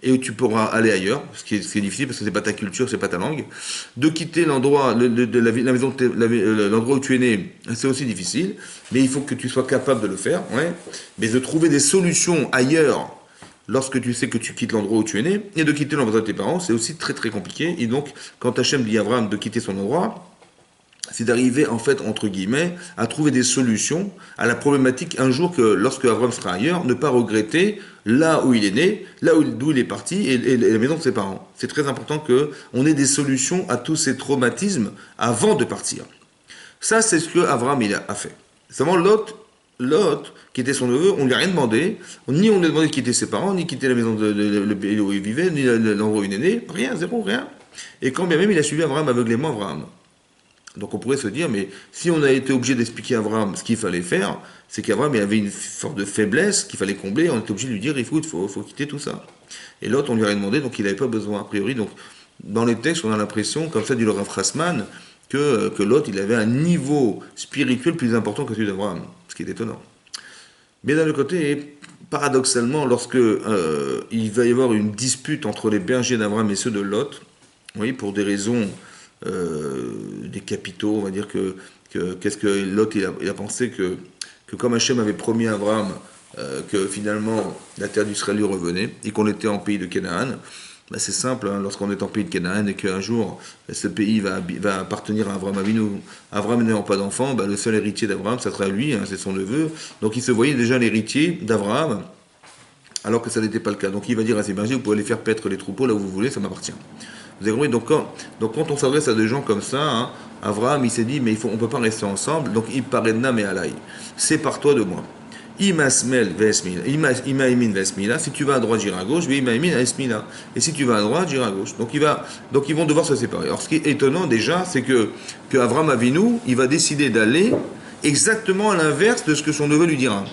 S1: et où tu pourras aller ailleurs, ce qui est difficile parce que c'est pas ta culture, c'est pas ta langue, de quitter l'endroit, la maison, l'endroit où tu es né, c'est aussi difficile, mais il faut que tu sois capable de le faire, ouais. Mais de trouver des solutions ailleurs, lorsque tu sais que tu quittes l'endroit où tu es né, et de quitter l'endroit de tes parents, c'est aussi très très compliqué. Et donc, quand Hachem dit à Abraham de quitter son endroit, c'est d'arriver, en fait, entre guillemets, à trouver des solutions à la problématique un jour que, lorsque Abraham sera ailleurs, ne pas regretter là où il est né, d'où il est parti, et la maison de ses parents. C'est très important qu'on ait des solutions à tous ces traumatismes avant de partir. Ça, c'est ce que Abraham il a fait. Seulement, Lot, qui était son neveu, on ne lui a rien demandé, ni on lui a demandé de quitter ses parents, ni quitter la maison le pays où il vivait, ni l'endroit où il est né, rien, zéro, rien. Et quand bien même il a suivi Abraham aveuglément, Abraham. Donc on pourrait se dire, mais si on a été obligé d'expliquer à Abraham ce qu'il fallait faire, c'est qu'Abraham il avait une sorte de faiblesse qu'il fallait combler, on était obligé de lui dire, il faut quitter tout ça. Et l'autre, on lui a rien demandé, donc il n'avait pas besoin, a priori. Donc dans les textes, on a l'impression, comme ça dit le Rav Strassman, que l'autre, il avait un niveau spirituel plus important que celui d'Abraham, ce qui est étonnant. Mais d'un autre côté, paradoxalement, lorsque il va y avoir une dispute entre les bergers d'Abraham et ceux de Lot, oui, pour des raisons des capitaux, on va dire qu'est-ce que Lot il a pensé que comme Hachem avait promis à Abraham que finalement la terre d'Israël lui revenait et qu'on était en pays de Canaan, c'est simple, lorsqu'on est en pays de Canaan et qu'un jour ce pays va appartenir à Abraham Avinu, Abraham n'ayant pas d'enfant, le seul héritier d'Abraham, ça sera lui, c'est son neveu, donc il se voyait déjà l'héritier d'Abraham, alors que ça n'était pas le cas. Donc il va dire à ses bergers, vous pouvez aller faire paître les troupeaux là où vous voulez, ça m'appartient. Vous avez compris? Donc quand on s'adresse à des gens comme ça, hein, Abraham, il s'est dit, mais on ne peut pas rester ensemble, donc il paredna mais alay. Sépare-toi de moi. Imasmel vesmila. Imaimin vesmila. Si tu vas à droite, j'irai à gauche. Imaimin vesmila. Et si tu vas à droite, j'irai à gauche. Donc ils vont devoir se séparer. Alors ce qui est étonnant déjà, c'est que Abraham Avinu, il va décider d'aller exactement à l'inverse de ce que son neveu lui dira.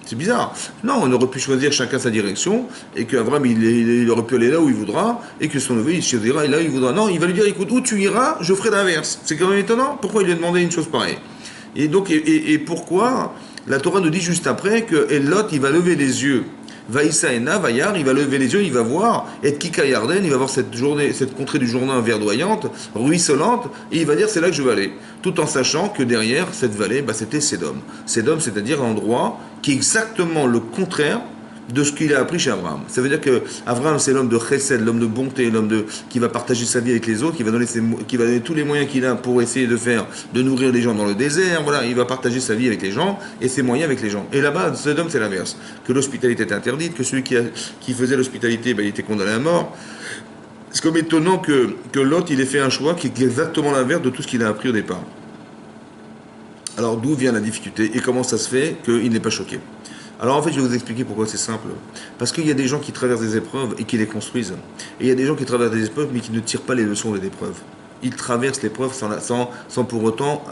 S1: C'est bizarre. Non, on aurait pu choisir chacun sa direction, et qu'Abraham, il aurait pu aller là où il voudra, et que son neveu, il choisira là où il voudra. Non, il va lui dire, écoute, où tu iras, je ferai l'inverse. C'est quand même étonnant. Pourquoi il lui a demandé une chose pareille? Et donc, pourquoi la Torah nous dit juste après que Lot, il va lever les yeux. Vaïssa Ena, Vaïar, il va lever les yeux, il va voir, et Kika Yarden, il va voir cette contrée du Jourdain verdoyante, ruisselante, et il va dire c'est là que je vais aller. Tout en sachant que derrière cette vallée, c'était Sédom. Sédom, c'est-à-dire un endroit qui est exactement le contraire de ce qu'il a appris chez Abraham. Ça veut dire que Abraham, c'est l'homme de chesed, l'homme de bonté, qui va partager sa vie avec les autres, qui va donner tous les moyens qu'il a pour essayer de nourrir les gens dans le désert. Voilà, il va partager sa vie avec les gens et ses moyens avec les gens. Et là-bas, Sodome, c'est l'inverse. Que l'hospitalité est interdite, que celui qui faisait l'hospitalité, il était condamné à mort. C'est comme étonnant que Lot, il ait fait un choix qui est exactement l'inverse de tout ce qu'il a appris au départ. Alors, d'où vient la difficulté et comment ça se fait qu'il n'est pas choqué? Alors en fait, je vais vous expliquer pourquoi c'est simple. Parce qu'il y a des gens qui traversent des épreuves et qui les construisent. Et il y a des gens qui traversent des épreuves mais qui ne tirent pas les leçons des épreuves. Ils traversent l'épreuve sans pour autant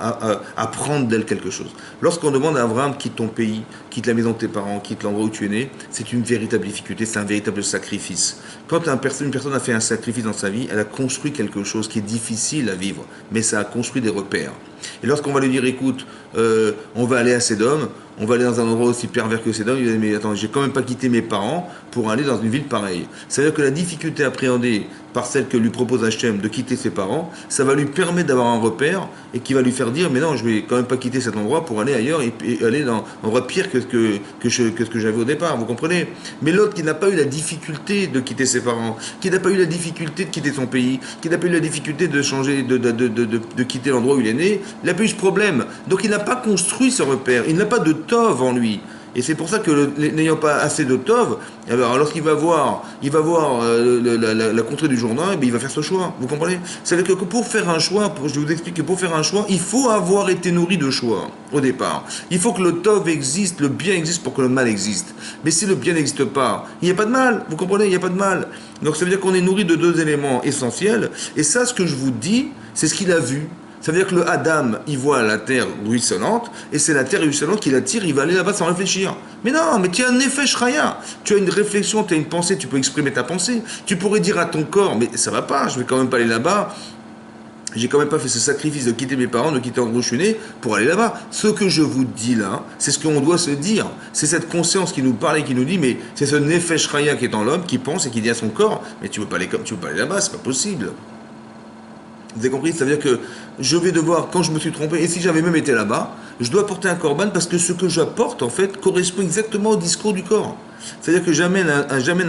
S1: apprendre d'elle quelque chose. Lorsqu'on demande à Abraham, quitte ton pays, quitte la maison de tes parents, quitte l'endroit où tu es né, c'est une véritable difficulté, c'est un véritable sacrifice. Quand une personne a fait un sacrifice dans sa vie, elle a construit quelque chose qui est difficile à vivre, mais ça a construit des repères. Et lorsqu'on va lui dire, écoute, on va aller à Sédom, on va aller dans un endroit aussi pervers que Sédom, il va dire, mais attends, j'ai quand même pas quitté mes parents pour aller dans une ville pareille. C'est-à-dire que la difficulté appréhendée par celle que lui propose Hachem de quitter ses parents, ça va lui permettre d'avoir un repère et qui va lui faire dire, mais non, je vais quand même pas quitter cet endroit pour aller ailleurs et aller dans un endroit pire que ce que j'avais au départ, vous comprenez? Mais l'autre qui n'a pas eu la difficulté de quitter ses parents, qui n'a pas eu la difficulté de quitter son pays, qui n'a pas eu la difficulté de changer, de quitter l'endroit où il est né, il n'a pas eu ce problème. Donc il n'a pas construit ce repère, il n'a pas de tov en lui. Et c'est pour ça que n'ayant pas assez de tov, alors lorsqu'il va voir, la contrée du Jourdain, il va faire ce choix. Vous comprenez? C'est-à-dire que pour faire un choix, je vous explique que pour faire un choix, il faut avoir été nourri de choix au départ. Il faut que le tov existe, le bien existe pour que le mal existe. Mais si le bien n'existe pas, il n'y a pas de mal. Vous comprenez? Il n'y a pas de mal. Donc ça veut dire qu'on est nourri de deux éléments essentiels. Et ça, ce que je vous dis, c'est ce qu'il a vu. Ça veut dire que le Adam, il voit la terre ruisselante, et c'est la terre ruisselante qui l'attire, il va aller là-bas sans réfléchir. Mais non, mais tu as un effet shraya. Tu as une réflexion, tu as une pensée, tu peux exprimer ta pensée. Tu pourrais dire à ton corps, mais ça va pas, je vais quand même pas aller là-bas. J'ai quand même pas fait ce sacrifice de quitter mes parents, de quitter l'endroit où je suis né pour aller là-bas. Ce que je vous dis là, c'est ce qu'on doit se dire. C'est cette conscience qui nous parle et qui nous dit, mais c'est ce nefesh raya qui est en l'homme, qui pense et qui dit à son corps, mais tu veux pas aller là-bas, c'est pas possible. Vous avez compris? Ça veut dire que je vais devoir, quand je me suis trompé, et si j'avais même été là-bas, je dois porter un korban parce que ce que j'apporte, en fait, correspond exactement au discours du corps. C'est-à-dire que j'amène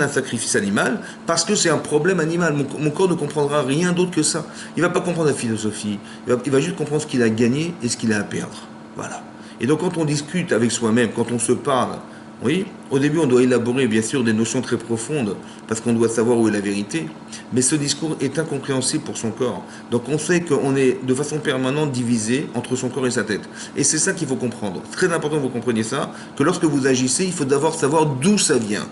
S1: un sacrifice animal parce que c'est un problème animal. Mon corps ne comprendra rien d'autre que ça. Il ne va pas comprendre la philosophie. Il va juste comprendre ce qu'il a gagné et ce qu'il a à perdre. Voilà. Et donc quand on discute avec soi-même, quand on se parle, oui, au début on doit élaborer bien sûr des notions très profondes parce qu'on doit savoir où est la vérité, mais ce discours est incompréhensible pour son corps. Donc on sait qu'on est de façon permanente divisé entre son corps et sa tête. Et c'est ça qu'il faut comprendre. Très important que vous compreniez ça, que lorsque vous agissez, il faut d'abord savoir d'où ça vient,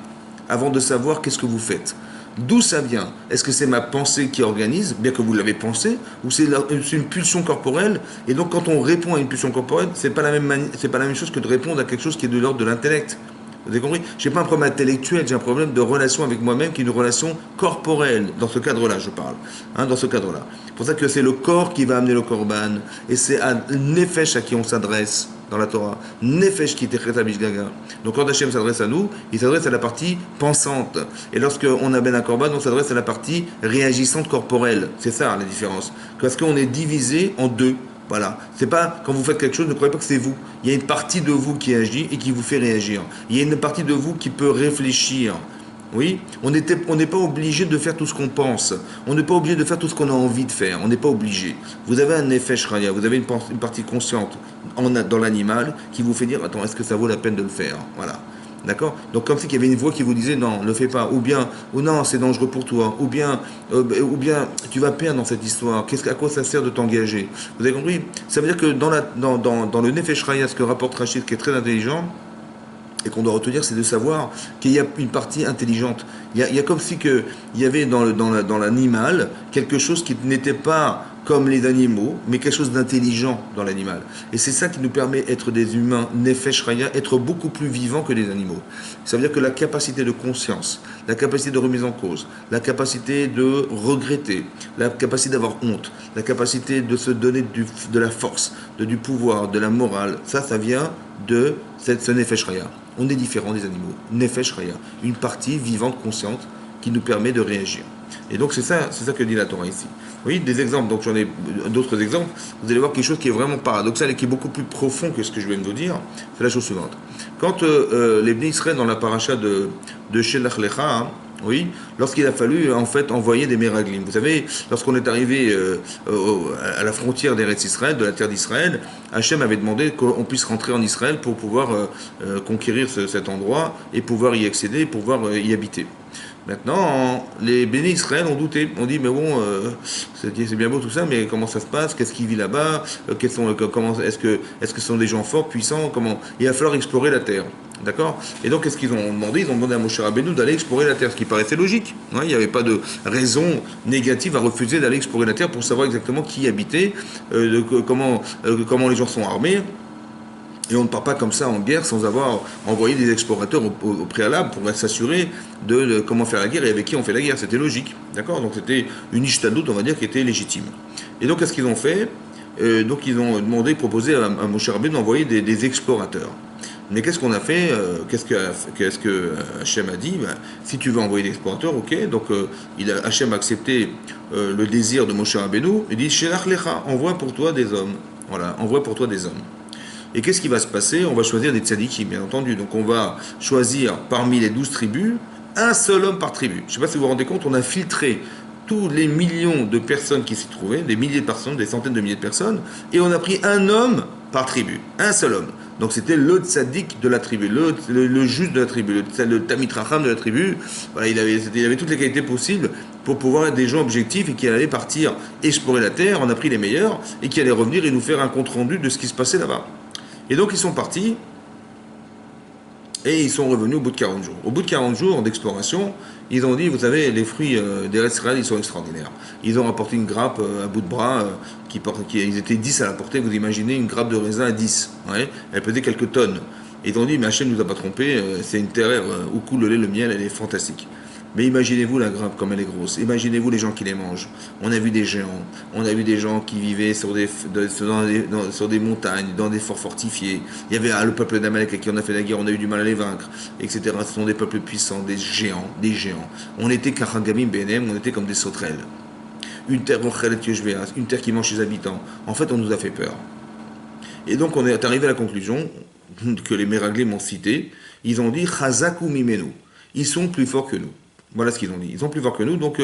S1: avant de savoir qu'est-ce que vous faites. D'où ça vient? Est-ce que c'est ma pensée qui organise, bien que vous l'avez pensé, ou c'est une pulsion corporelle? Et donc quand on répond à une pulsion corporelle, c'est pas la même chose que de répondre à quelque chose qui est de l'ordre de l'intellect. Vous avez compris? Je n'ai pas un problème intellectuel, j'ai un problème de relation avec moi-même qui est une relation corporelle. Dans ce cadre-là, je parle. Dans ce cadre-là. C'est pour ça que c'est le corps qui va amener le korban. Et c'est à Nefesh à qui on s'adresse dans la Torah. Nefesh qui était Cheta Bishgaga. Donc quand Hachem s'adresse à nous, il s'adresse à la partie pensante. Et lorsqu'on amène un korban, on s'adresse à la partie réagissante corporelle. C'est ça la différence. Parce qu'on est divisé en deux. Voilà. C'est pas, quand vous faites quelque chose, ne croyez pas que c'est vous. Il y a une partie de vous qui agit et qui vous fait réagir. Il y a une partie de vous qui peut réfléchir. Oui, on n'est pas obligé de faire tout ce qu'on pense. On n'est pas obligé de faire tout ce qu'on a envie de faire. On n'est pas obligé. Vous avez un effet shraya, vous avez une partie consciente dans l'animal qui vous fait dire, attends, est-ce que ça vaut la peine de le faire? Voilà. D'accord? Donc comme si qu'il y avait une voix qui vous disait non, ne le fais pas, ou bien, ou non, c'est dangereux pour toi, ou bien tu vas perdre dans cette histoire, à quoi ça sert de t'engager? Vous avez compris? Ça veut dire que dans le Nefesh Raya, ce que rapporte Rachid, qui est très intelligent, et qu'on doit retenir, c'est de savoir qu'il y a une partie intelligente. Il y a comme si que, il y avait dans l'animal quelque chose qui n'était pas comme les animaux, mais quelque chose d'intelligent dans l'animal. Et c'est ça qui nous permet d'être des humains, nefesh raya, être beaucoup plus vivants que les animaux. Ça veut dire que la capacité de conscience, la capacité de remise en cause, la capacité de regretter, la capacité d'avoir honte, la capacité de se donner de la force, du pouvoir, de la morale, ça vient de ce nefesh raya. On est différent des animaux. Nefesh Raya, une partie vivante, consciente, qui nous permet de réagir. Et donc c'est ça que dit la Torah ici. Vous voyez, des exemples, donc j'en ai d'autres exemples, vous allez voir quelque chose qui est vraiment paradoxal et qui est beaucoup plus profond que ce que je viens de vous dire, c'est la chose suivante. Quand les Bnei Israël dans la paracha de Shelach Lecha, hein, oui, lorsqu'il a fallu en fait envoyer des Meraglim. Vous savez, lorsqu'on est arrivé à la frontière d'Eretz Israël, de la terre d'Israël, Hachem avait demandé qu'on puisse rentrer en Israël pour pouvoir conquérir cet endroit et pouvoir y accéder, et pouvoir y habiter. Maintenant, les bénis Israël ont douté, ont dit mais bon, c'est bien beau tout ça, mais comment ça se passe? Qu'est-ce qui vit là-bas? Est-ce que ce sont des gens forts, puissants? Comment? Il va falloir explorer la terre. D'accord? Et donc, qu'est-ce qu'ils ont demandé? Ils ont demandé à Moshe Rabbeinu d'aller explorer la terre, ce qui paraissait logique. Hein, il n'y avait pas de raison négative à refuser d'aller explorer la terre pour savoir exactement qui y habitait, comment les gens sont armés. Et on ne part pas comme ça en guerre sans avoir envoyé des explorateurs au préalable pour s'assurer de comment faire la guerre et avec qui on fait la guerre. C'était logique. D'accord? Donc c'était une ishtadout, on va dire, qui était légitime. Et donc, qu'est-ce qu'ils ont fait? Donc ils ont proposé à Moshe Rabbeinu d'envoyer des explorateurs. Mais qu'est-ce qu'on a fait? Qu'est-ce que Hachem a dit? Ben, si tu veux envoyer des explorateurs, ok. Donc Hachem a accepté le désir de Moshe Rabbeinu. Il dit Shelach lecha, envoie pour toi des hommes. Voilà, envoie pour toi des hommes. Et qu'est-ce qui va se passer? On va choisir des tzadikim, bien entendu. Donc on va choisir parmi les 12 tribus un seul homme par tribu. Je ne sais pas si vous vous rendez compte, on a filtré tous les millions de personnes qui s'y trouvaient, des milliers de personnes, des centaines de milliers de personnes, et on a pris un homme par tribu, un seul homme. Donc c'était le tzaddik de la tribu, le juste de la tribu, le tamid racham de la tribu. Voilà, il avait toutes les qualités possibles pour pouvoir être des gens objectifs et qui allaient partir explorer la terre. On a pris les meilleurs et qui allaient revenir et nous faire un compte rendu de ce qui se passait là-bas. Et donc ils sont partis et ils sont revenus au bout de 40 jours. Au bout de 40 jours d'exploration, ils ont dit, vous savez, les fruits d'Eretz Israël, ils sont extraordinaires. Ils ont apporté une grappe à bout de bras, ils étaient 10 à la portée, vous imaginez une grappe de raisin à 10. Ouais, elle pesait quelques tonnes. Et ils ont dit, mais Hachem ne nous a pas trompés, c'est une terre où coule le lait, le miel, elle est fantastique. Mais imaginez-vous la grappe comme elle est grosse. Imaginez-vous les gens qui les mangent. On a vu des géants. On a vu des gens qui vivaient sur des montagnes, dans des forts fortifiés. Il y avait le peuple d'Amalek avec qui on a fait la guerre. On a eu du mal à les vaincre, etc. Ce sont des peuples puissants, des géants, des géants. On était Kachagamim Benem, on était comme des sauterelles. Une terre une terre qui mange ses habitants. En fait, on nous a fait peur. Et donc, on est arrivé à la conclusion que les Meraglim m'ont cité. Ils ont dit Chazaku Mimenu. Ils sont plus forts que nous. Voilà ce qu'ils ont dit. Ils sont plus forts que nous, donc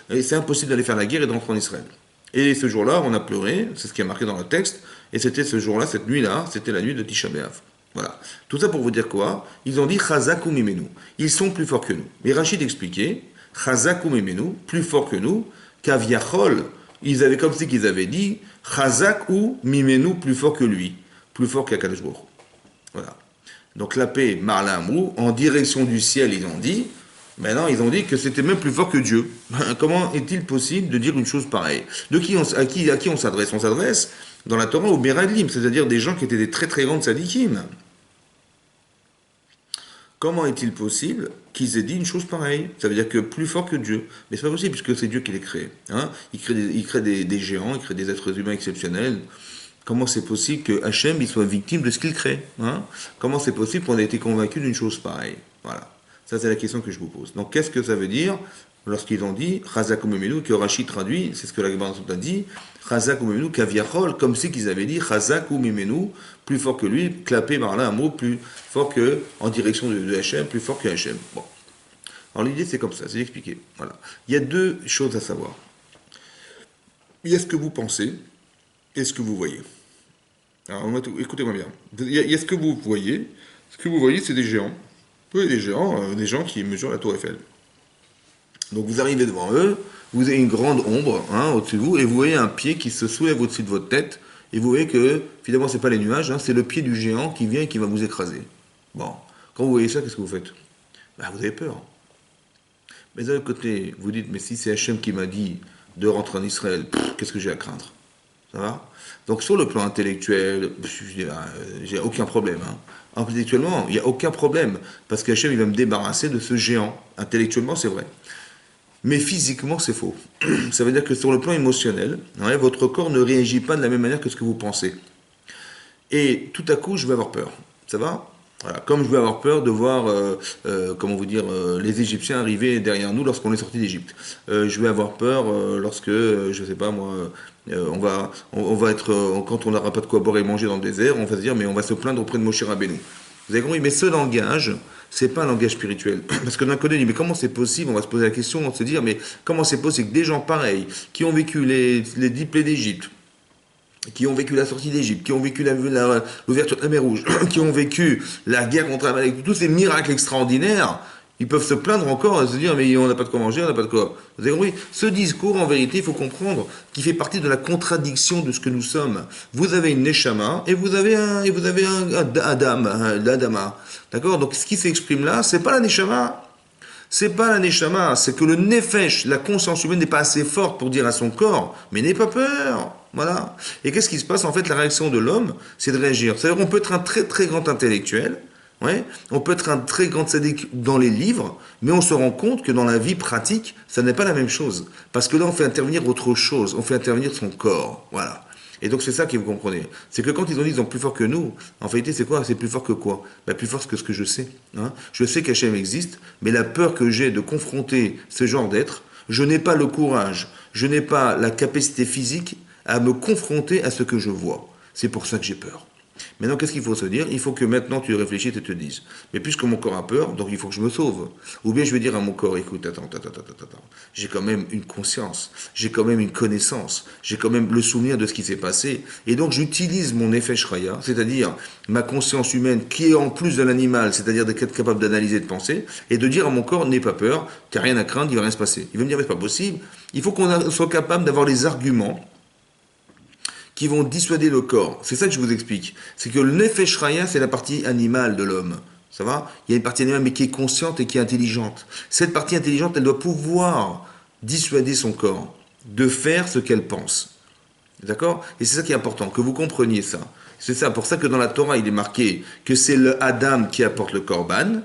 S1: c'est impossible d'aller faire la guerre et d'entrer en Israël. Et ce jour-là, on a pleuré, c'est ce qui est marqué dans le texte, et c'était ce jour-là, cette nuit-là, c'était la nuit de Tisha B'Av. Voilà. Tout ça pour vous dire quoi? Ils ont dit Chazaku Mimenu. Ils sont plus forts que nous. Et Rachid expliquait Chazaku Mimenu, plus forts que nous, Kaviachol, ils avaient comme si qu'ils avaient dit Chazaku Mimenu, plus fort que lui, plus fort qu'Akadosh Baruch. Voilà. Donc la paix, Marla Amrou, en direction du ciel, ils ont dit. Maintenant, ils ont dit que c'était même plus fort que Dieu. Comment est-il possible de dire une chose pareille? À qui on s'adresse? On s'adresse dans la Torah aux Meraglim, c'est-à-dire des gens qui étaient des très très grandes sadikim. Comment est-il possible qu'ils aient dit une chose pareille? Ça veut dire que plus fort que Dieu. Mais c'est pas possible puisque c'est Dieu qui les crée. Hein, il crée des géants, il crée des êtres humains exceptionnels. Comment c'est possible que Hachem il soit victime de ce qu'il crée, hein? Comment c'est possible qu'on ait été convaincu d'une chose pareille? Voilà. Ça, c'est la question que je vous pose. Donc, qu'est-ce que ça veut dire lorsqu'ils ont dit Chazak Umemenu, que Rachid traduit, c'est ce que la Gemara a dit, Chazak Umemenu, Kaviachol, comme si qu'ils avaient dit Chazak Umemenu, plus fort que lui, clapé par là un mot, plus fort que, en direction de Hachem, plus fort que Hachem. Bon. Alors, l'idée, c'est comme ça, c'est expliqué. Voilà. Il y a deux choses à savoir. Il y a ce que vous pensez et ce que vous voyez. Alors, écoutez-moi bien. Il y a ce que vous voyez. Ce que vous voyez, c'est des géants. Oui, des gens qui mesurent la tour Eiffel. Donc vous arrivez devant eux, vous avez une grande ombre au-dessus de vous, et vous voyez un pied qui se soulève au-dessus de votre tête, et vous voyez que finalement c'est pas les nuages, c'est le pied du géant qui vient et qui va vous écraser. Bon, quand vous voyez ça, qu'est-ce que vous faites? Bah, vous avez peur. Mais d'un autre côté, vous dites, mais si c'est Hachem qui m'a dit de rentrer en Israël, qu'est-ce que j'ai à craindre? Ça va? Donc sur le plan intellectuel, j'ai aucun problème. Intellectuellement, il n'y a aucun problème, parce qu'Hachem il va me débarrasser de ce géant. Intellectuellement, c'est vrai. Mais physiquement, c'est faux. Ça veut dire que sur le plan émotionnel, votre corps ne réagit pas de la même manière que ce que vous pensez. Et tout à coup, je vais avoir peur. Ça va? Voilà. Comme je vais avoir peur de voir, comment vous dire, les Égyptiens arriver derrière nous lorsqu'on est sorti d'Égypte. Je vais avoir peur lorsque, je sais pas moi, on va être, quand on n'aura pas de quoi boire et manger dans le désert, on va se dire, mais on va se plaindre auprès de Moshe Rabbeinu. Vous avez compris? Mais ce langage, c'est pas un langage spirituel. Parce que d'un côté, on dit, mais comment c'est possible? On va se poser la question, on va se dire, mais comment c'est possible que des gens pareils, qui ont vécu les 10 plaies d'Égypte, qui ont vécu la sortie d'Égypte, qui ont vécu l'ouverture de la mer Rouge, qui ont vécu la guerre contre Amalek, tous ces miracles extraordinaires, ils peuvent se plaindre encore et se dire mais on n'a pas de quoi manger, on n'a pas de quoi. Vous avez compris? Ce discours, en vérité, il faut comprendre qu'il fait partie de la contradiction de ce que nous sommes. Vous avez une Neshama et vous avez un Adam, l'Adama. D'accord? Donc ce qui s'exprime là, c'est pas la Neshama. C'est pas la Neshama, c'est que le Nefesh, la conscience humaine n'est pas assez forte pour dire à son corps, mais n'aie pas peur. Voilà. Et qu'est-ce qui se passe? En fait, la réaction de l'homme, c'est de réagir. C'est-à-dire qu'on peut être un très très grand intellectuel, ouais, on peut être un très grand sadique dans les livres, mais on se rend compte que dans la vie pratique, ça n'est pas la même chose. Parce que là, on fait intervenir autre chose, on fait intervenir son corps. Voilà. Et donc c'est ça que vous comprenez. C'est que quand ils ont dit ils sont plus forts que nous, en réalité c'est quoi? C'est plus fort que quoi? Ben, plus fort que ce que je sais. Je sais qu'Hachem existe, mais la peur que j'ai de confronter ce genre d'être, je n'ai pas le courage, je n'ai pas la capacité physique à me confronter à ce que je vois. C'est pour ça que j'ai peur. Maintenant, qu'est-ce qu'il faut se dire? Il faut que maintenant tu réfléchisses et te dises, mais puisque mon corps a peur, donc il faut que je me sauve. Ou bien je vais dire à mon corps, écoute, attends, j'ai quand même une conscience, j'ai quand même une connaissance, j'ai quand même le souvenir de ce qui s'est passé, et donc j'utilise mon effet Shraya, c'est-à-dire ma conscience humaine qui est en plus de l'animal, c'est-à-dire d'être capable d'analyser, de penser, et de dire à mon corps, n'aie pas peur, t'as rien à craindre, il va rien se passer. Il va me dire, mais c'est pas possible, il faut qu'on soit capable d'avoir les arguments qui vont dissuader le corps. C'est ça que je vous explique. C'est que le Nefesh Raya, c'est la partie animale de l'homme. Ça va? Il y a une partie animale, mais qui est consciente et qui est intelligente. Cette partie intelligente, elle doit pouvoir dissuader son corps de faire ce qu'elle pense. D'accord? Et c'est ça qui est important, que vous compreniez ça. C'est ça, pour ça que dans la Torah, il est marqué que c'est le Adam qui apporte le Korban,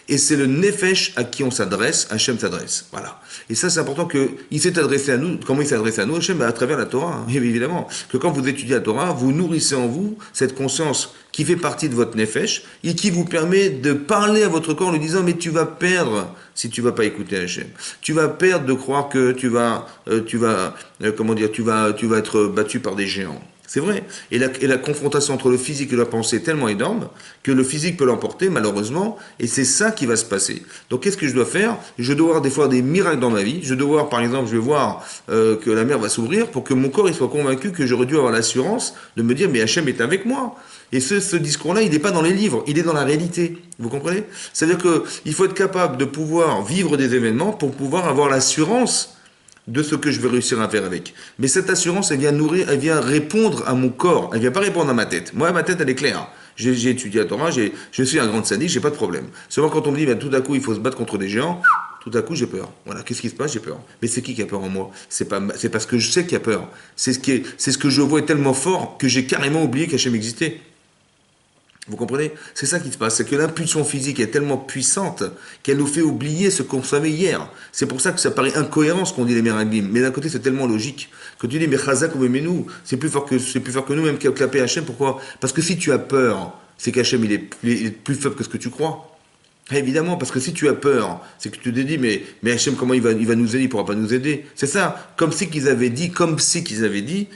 S1: et c'est le Nefesh à qui on s'adresse, Hachem s'adresse. Voilà. Et ça, c'est important qu'il s'est adressé à nous. Comment il s'est adressé à nous, Hachem? À travers la Torah, évidemment. Que quand vous étudiez la Torah, vous nourrissez en vous cette conscience qui fait partie de votre Nefesh et qui vous permet de parler à votre corps en lui disant mais tu vas perdre si tu vas pas écouter Hachem. Tu vas perdre de croire que tu vas être battu par des géants. C'est vrai. Et la confrontation entre le physique et la pensée est tellement énorme que le physique peut l'emporter, malheureusement, et c'est ça qui va se passer. Donc qu'est-ce que je dois faire? Je dois avoir des fois des miracles dans ma vie. Je dois voir, par exemple, je vais voir que la mer va s'ouvrir pour que mon corps il soit convaincu que j'aurais dû avoir l'assurance de me dire, mais Hachem est avec moi. Et ce discours-là, il n'est pas dans les livres, il est dans la réalité. Vous comprenez? C'est-à-dire qu'il faut être capable de pouvoir vivre des événements pour pouvoir avoir l'assurance de ce que je vais réussir à faire avec. Mais cette assurance, elle vient nourrir, elle vient répondre à mon corps. Elle vient pas répondre à ma tête. Moi, ma tête, elle est claire. J'ai étudié la Torah, je suis un grand sadique, j'ai pas de problème. Seulement quand on me dit, ben, tout à coup, il faut se battre contre des géants, tout à coup, j'ai peur. Voilà, qu'est-ce qui se passe? J'ai peur. Mais c'est qui a peur en moi? C'est parce que je sais qu'il y a peur. C'est ce que je vois est tellement fort que j'ai carrément oublié qu'Hachem existait. Vous comprenez? C'est ça qui se passe, c'est que l'impulsion physique est tellement puissante qu'elle nous fait oublier ce qu'on savait hier. C'est pour ça que ça paraît incohérent ce qu'on dit les Meraglim. Mais d'un côté, c'est tellement logique. Quand tu dis, mais Chazak ou nous, c'est plus fort que nous, même qu'appeler Hachem. Pourquoi? Parce que si tu as peur, c'est qu'Hachem il est plus faible que ce que tu crois. Évidemment, parce que si tu as peur, c'est que tu te dis, mais Hachem, comment il va nous aider, il pourra pas nous aider. C'est ça, comme si qu'ils avaient dit,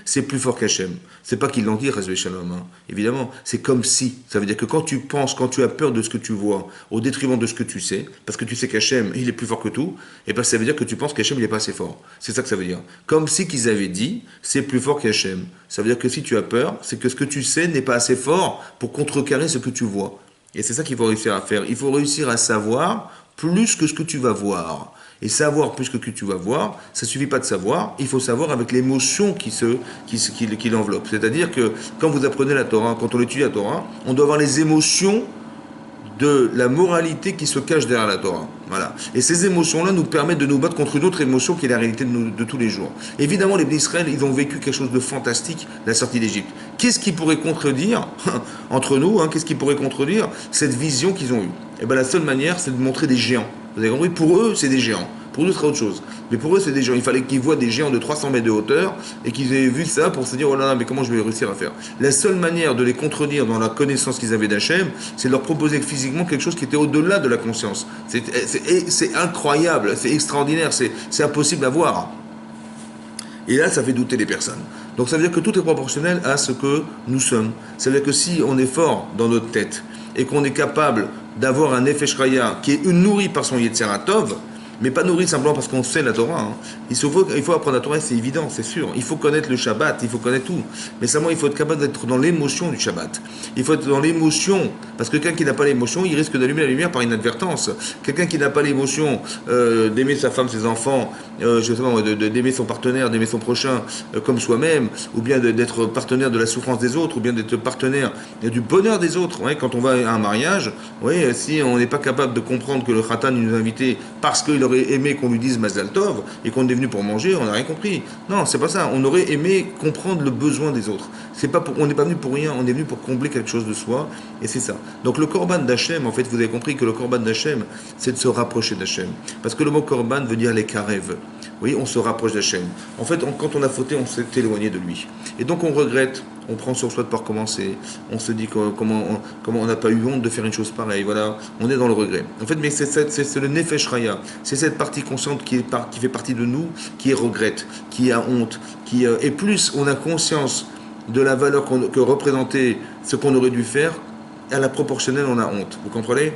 S1: c'est plus fort qu'Hachem. C'est pas qu'ils l'ont dit, Rezvé Shalom, évidemment, c'est comme si. Ça veut dire que quand tu penses, quand tu as peur de ce que tu vois, au détriment de ce que tu sais, parce que tu sais qu'Hachem, il est plus fort que tout, et ben ça veut dire que tu penses qu'Hachem, il est pas assez fort. C'est ça que ça veut dire. Comme si qu'ils avaient dit, c'est plus fort qu'Hachem. Ça veut dire que si tu as peur, c'est que ce que tu sais n'est pas assez fort pour contrecarrer ce que tu vois. Et c'est ça qu'il faut réussir à faire. Il faut réussir à savoir plus que ce que tu vas voir. Et savoir plus que tu vas voir, ça suffit pas de savoir, il faut savoir avec l'émotion qui l'enveloppe. C'est-à-dire que quand vous apprenez la Torah, quand on étudie la Torah, on doit avoir les émotions de la moralité qui se cache derrière la Torah. Voilà. Et ces émotions-là nous permettent de nous battre contre une autre émotion qui est la réalité de tous les jours. Évidemment, les Israël, ils ont vécu quelque chose de fantastique, la sortie d'Égypte. Qu'est-ce qui pourrait contredire, entre nous, qu'est-ce qui pourrait contredire cette vision qu'ils ont eue? Eh bien, la seule manière, c'est de montrer des géants. Vous avez compris? Pour eux, c'est des géants. Pour nous, ce sera autre chose. Mais pour eux, c'est des géants. Il fallait qu'ils voient des géants de 300 mètres de hauteur et qu'ils aient vu ça pour se dire, oh là là, mais comment je vais réussir à faire? La seule manière de les contredire dans la connaissance qu'ils avaient d'Hachem, c'est de leur proposer physiquement quelque chose qui était au-delà de la conscience. C'est incroyable, c'est extraordinaire, c'est impossible à voir. Et là, ça fait douter les personnes. Donc ça veut dire que tout est proportionnel à ce que nous sommes. Ça veut dire que si on est fort dans notre tête et qu'on est capable d'avoir un Nefesh Raya qui est nourri par son Yetzirah Tov, mais pas nourri simplement parce qu'on sait la Torah. Il faut apprendre la Torah, c'est évident, c'est sûr. Il faut connaître le Shabbat, il faut connaître tout. Mais seulement, il faut être capable d'être dans l'émotion du Shabbat. Il faut être dans l'émotion, parce que quelqu'un qui n'a pas l'émotion, il risque d'allumer la lumière par inadvertance. Quelqu'un qui n'a pas l'émotion d'aimer sa femme, ses enfants, d'aimer son partenaire, d'aimer son prochain comme soi-même, ou bien d'être partenaire de la souffrance des autres, ou bien d'être partenaire du bonheur des autres. Quand on va à un mariage, si on n'est pas capable de comprendre que le Khatan nous a invités parce qu'il aurait aimé qu'on lui dise Mazal Tov et qu'on est venu pour manger, on n'a rien compris. Non, c'est pas ça. On aurait aimé comprendre le besoin des autres. On n'est pas venu pour rien, on est venu pour combler quelque chose de soi, et c'est ça. Donc le Korban d'Hachem, en fait, vous avez compris que le Korban d'Hachem, c'est de se rapprocher d'Hachem. Parce que le mot Korban veut dire les karev. Oui, on se rapproche d'Hachem. En fait, quand on a fauté, on s'est éloigné de lui. Et donc on regrette, on prend sur soi de ne pas recommencer, on se dit comment on n'a pas eu honte de faire une chose pareille, voilà, on est dans le regret. En fait, mais c'est le Nefesh Raya, c'est cette partie consciente qui fait partie de nous, qui regrette, qui a honte, et plus on a conscience de la valeur que représentait ce qu'on aurait dû faire, à la proportionnelle, on a honte. Vous comprenez?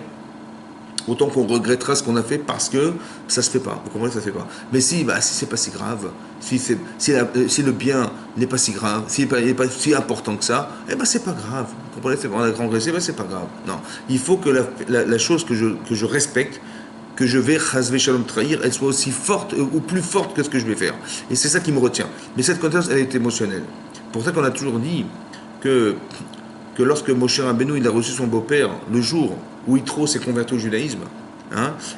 S1: Autant qu'on regrettera ce qu'on a fait parce que ça se fait pas. Vous comprenez, ça se fait pas. Mais si c'est pas si grave, si le bien n'est pas si grave, s'il n'est pas si important que ça, c'est pas grave. Vous comprenez, c'est un grand regret, c'est pas grave. Non, il faut que la chose que je respecte, que je vais chasvé shalom trahir, elle soit aussi forte ou plus forte que ce que je vais faire. Et c'est ça qui me retient. Mais cette connaissance, elle est émotionnelle. Pour ça qu'on a toujours dit que lorsque Moshe Rabbeinu il a reçu son beau-père, le jour où Yitro s'est converti au judaïsme,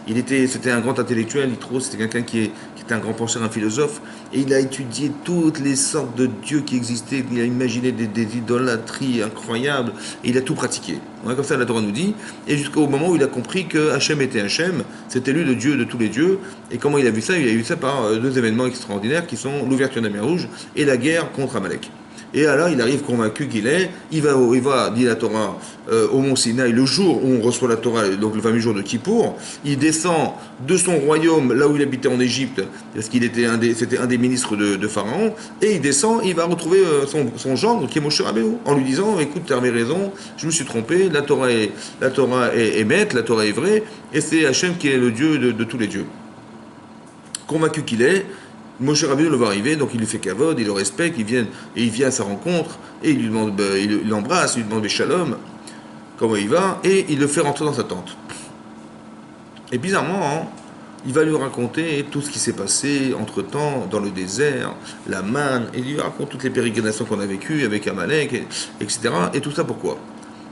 S1: c'était un grand intellectuel, Yitro, c'était quelqu'un qui était un grand penseur, un philosophe, et il a étudié toutes les sortes de dieux qui existaient, il a imaginé des idolâtries incroyables, et il a tout pratiqué. Comme ça la Torah nous dit, et jusqu'au moment où il a compris que Hachem était Hachem, c'était lui le Dieu de tous les dieux, et comment il a vu ça? Il a vu ça par deux événements extraordinaires qui sont l'ouverture de la mer Rouge et la guerre contre Amalek. Et alors, il arrive convaincu qu'il est, il va, dit la Torah, au mont Sinaï, le jour où on reçoit la Torah, donc le fameux jour de Kippour, il descend de son royaume, là où il habitait en Égypte, parce c'était un des ministres de Pharaon, et il descend, il va retrouver son gendre, qui est Moshe Rabbeinu, en lui disant, écoute, tu avais raison, je me suis trompé, la Torah est maître, la Torah est vraie, et c'est Hachem qui est le Dieu de tous les dieux. Convaincu qu'il est, Moshe Rabbeinu le voit arriver, donc il lui fait kavod, il le respecte, il vient à sa rencontre, et il lui demande, il l'embrasse, il lui demande shalom, comment il va, et il le fait rentrer dans sa tente. Et bizarrement, il va lui raconter tout ce qui s'est passé entre-temps dans le désert, la manne, et il lui raconte toutes les pérégrinations qu'on a vécues avec Amalek, etc. Et tout ça pourquoi?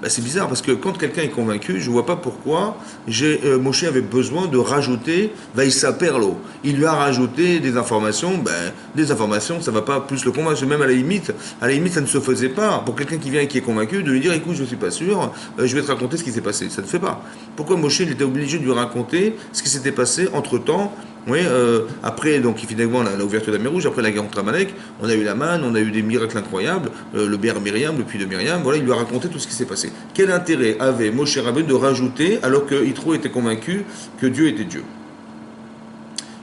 S1: C'est bizarre parce que quand quelqu'un est convaincu, je ne vois pas pourquoi Moshe avait besoin de rajouter Vaïssa Perlo. Il lui a rajouté des informations, ça ne va pas plus le convaincre. Même à la limite, ça ne se faisait pas. Pour quelqu'un qui vient et qui est convaincu, de lui dire écoute, je ne suis pas sûr, je vais te raconter ce qui s'est passé. Ça ne fait pas. Pourquoi Moshe il était obligé de lui raconter ce qui s'était passé entre-temps? Après, donc finalement, l'ouverture de la mer Rouge, après la guerre contre Amalek, on a eu la manne, on a eu des miracles incroyables, le Béar Myriam, le puits de Myriam, voilà, il lui a raconté tout ce qui s'est passé. Quel intérêt avait Moshe Rabbeinu de rajouter, alors que Yitro était convaincu que Dieu était Dieu?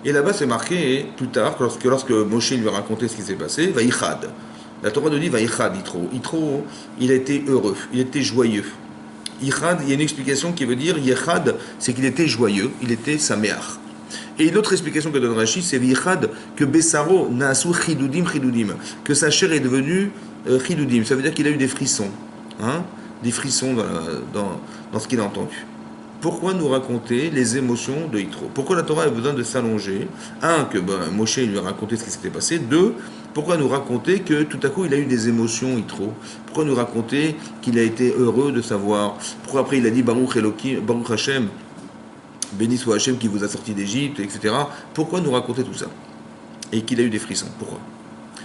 S1: Et là-bas, c'est marqué, plus tard, lorsque Moshe lui a raconté ce qui s'est passé, Vaïchad. La Torah nous dit Vaïchad, Yitro. Yitro, il a été heureux, il était joyeux. Yichad, il y a une explication qui veut dire, Yichad, c'est qu'il était joyeux, il était saméach. Et une autre explication que donne Rashi, c'est Yichad, que Bessaro na'asu chidudim, que sa chair est devenue chidudim, ça veut dire qu'il a eu des frissons. des frissons dans ce qu'il a entendu. Pourquoi nous raconter les émotions de Yitro? Pourquoi la Torah a besoin de s'allonger? Un, que Moshe lui a raconté ce qui s'était passé. Deux, pourquoi nous raconter que tout à coup il a eu des émotions, Yitro? Pourquoi nous raconter qu'il a été heureux de savoir? Pourquoi après il a dit Baruch Elohim, Baruch Hashem, béni soit Hashem qui vous a sorti d'Égypte, etc. Pourquoi nous raconter tout ça? Et qu'il a eu des frissons. Pourquoi?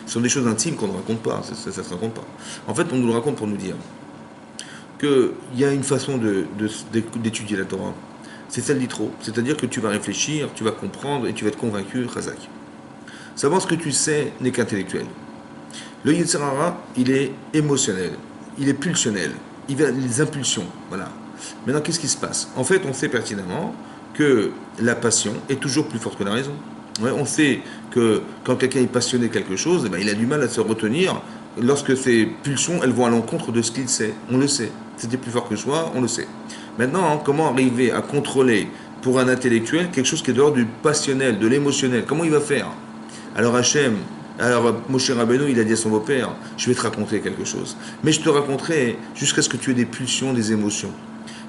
S1: Ce sont des choses intimes qu'on ne raconte pas, ça ne se raconte pas. En fait, on nous le raconte pour nous dire qu'il y a une façon d'étudier la Torah. C'est celle d'Yitro. C'est-à-dire que tu vas réfléchir, tu vas comprendre et tu vas être convaincu, Chazak. Savoir ce que tu sais n'est qu'intellectuel. Le Yetzer Hara, il est émotionnel, il est pulsionnel, il a les impulsions. Voilà. Maintenant, qu'est-ce qui se passe? En fait, on sait pertinemment que la passion est toujours plus forte que la raison. Ouais, on sait que quand quelqu'un est passionné de quelque chose, eh ben, il a du mal à se retenir lorsque ses pulsions, elles vont à l'encontre de ce qu'il sait. On le sait. C'était plus fort que soi, on le sait. Maintenant, hein, comment arriver à contrôler pour un intellectuel quelque chose qui est dehors du passionnel, de l'émotionnel? Comment il va faire? Alors Moshe Rabbeinu, il a dit à son beau-père, je vais te raconter quelque chose. Mais je te raconterai jusqu'à ce que tu aies des pulsions, des émotions.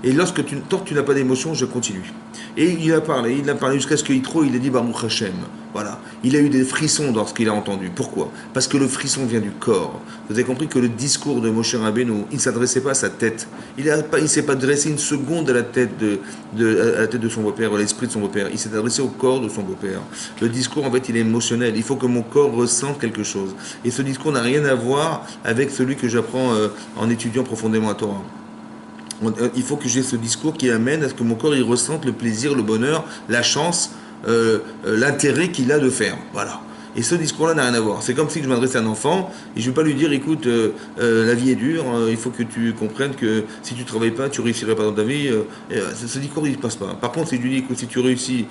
S1: Et tant que tu n'as pas d'émotion, je continue. Et il a parlé jusqu'à ce que Yitro, il a dit Baruch Hashem. Voilà. Il a eu des frissons dans ce qu'il a entendu. Pourquoi? Parce que le frisson vient du corps. Vous avez compris que le discours de Moshe Rabbeinu, il ne s'adressait pas à sa tête. Il ne s'est pas dressé une seconde à la tête de son beau-père, à l'esprit de son beau-père. Il s'est adressé au corps de son beau-père. Le discours, en fait, il est émotionnel. Il faut que mon corps ressente quelque chose. Et ce discours n'a rien à voir avec celui que j'apprends en étudiant profondément la Torah. Il faut que j'ai ce discours qui amène à ce que mon corps il ressente le plaisir, le bonheur, la chance, l'intérêt qu'il a de faire. Voilà. Et ce discours-là n'a rien à voir. C'est comme si je m'adressais à un enfant et je ne vais pas lui dire, écoute, la vie est dure, il faut que tu comprennes que si tu ne travailles pas, tu ne réussirais pas dans ta vie. Ce discours, il ne passe pas. Par contre, si je lui dis, écoute, si tu réussis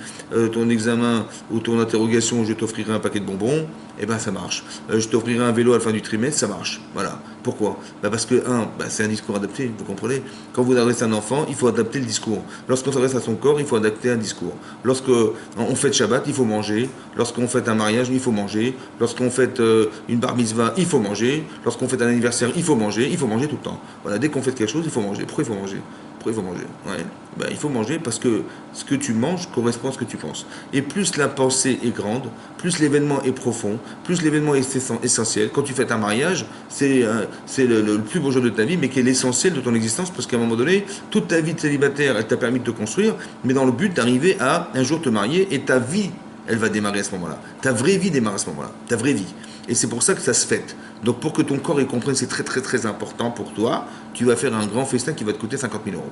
S1: ton examen ou ton interrogation, je t'offrirai un paquet de bonbons, eh ben ça marche. Je t'offrirai un vélo à la fin du trimestre, ça marche. Voilà. Pourquoi? Parce que, c'est un discours adapté, vous comprenez? Quand vous adressez à un enfant, il faut adapter le discours. Lorsqu'on s'adresse à son corps, il faut adapter un discours. Lorsqu'on fête Shabbat, il faut manger. Lorsqu'on fête un mariage, il faut manger. Lorsqu'on fête une bar mitzvah, il faut manger. Lorsqu'on fête un anniversaire, il faut manger. Il faut manger tout le temps. Voilà, dès qu'on fait quelque chose, il faut manger. Pourquoi il faut manger? Pourquoi il faut manger? Ouais. Il faut manger parce que ce que tu manges correspond à ce que tu penses. Et plus la pensée est grande, plus l'événement est profond, plus l'événement est essentiel. Quand tu fêtes un mariage, c'est le plus beau jour de ta vie, mais qui est l'essentiel de ton existence, parce qu'à un moment donné, toute ta vie de célibataire, elle t'a permis de te construire, mais dans le but d'arriver à un jour te marier, et ta vie, elle va démarrer à ce moment-là. Ta vraie vie démarre à ce moment-là. Ta vraie vie. Et c'est pour ça que ça se fête. Donc pour que ton corps y comprenne, c'est très très très important pour toi, tu vas faire un grand festin qui va te coûter 50 000 euros.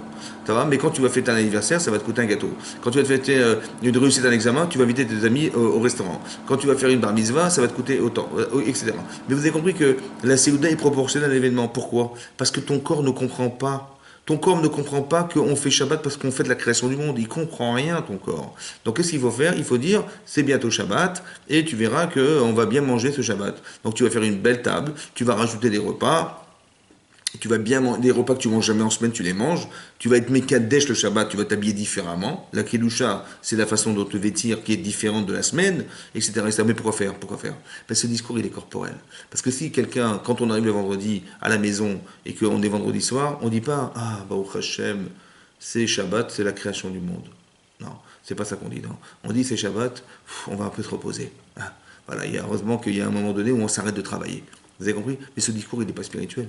S1: Ça va? Mais quand tu vas fêter un anniversaire, ça va te coûter un gâteau. Quand tu vas te fêter une réussite à un examen, tu vas inviter tes amis au restaurant. Quand tu vas faire une bar mitzvah, ça va te coûter autant, etc. Mais vous avez compris que la Séouda est proportionnelle à l'événement. Pourquoi? Parce que ton corps ne comprend pas. Ton corps ne comprend pas qu'on fait Shabbat parce qu'on fait de la création du monde. Il ne comprend rien, ton corps. Donc, qu'est-ce qu'il faut faire? Il faut dire, c'est bientôt Shabbat, et tu verras qu'on va bien manger ce Shabbat. Donc, tu vas faire une belle table, tu vas rajouter des repas, tu vas bien manger, des repas que tu manges jamais en semaine, tu les manges. Tu vas être Mekadesh le Shabbat, tu vas t'habiller différemment. La Kedusha, c'est la façon dont te vêtir qui est différente de la semaine, etc. Mais pourquoi faire? Parce que ce discours, il est corporel. Parce que si quelqu'un, quand on arrive le vendredi à la maison et qu'on est vendredi soir, on ne dit pas « Ah, Baruch Hashem, c'est Shabbat, c'est la création du monde. » Non, c'est pas ça qu'on dit. Non. On dit « C'est Shabbat, on va un peu se reposer. » Voilà, heureusement qu'il y a un moment donné où on s'arrête de travailler. Vous avez compris? Mais ce discours, il n'est pas spirituel.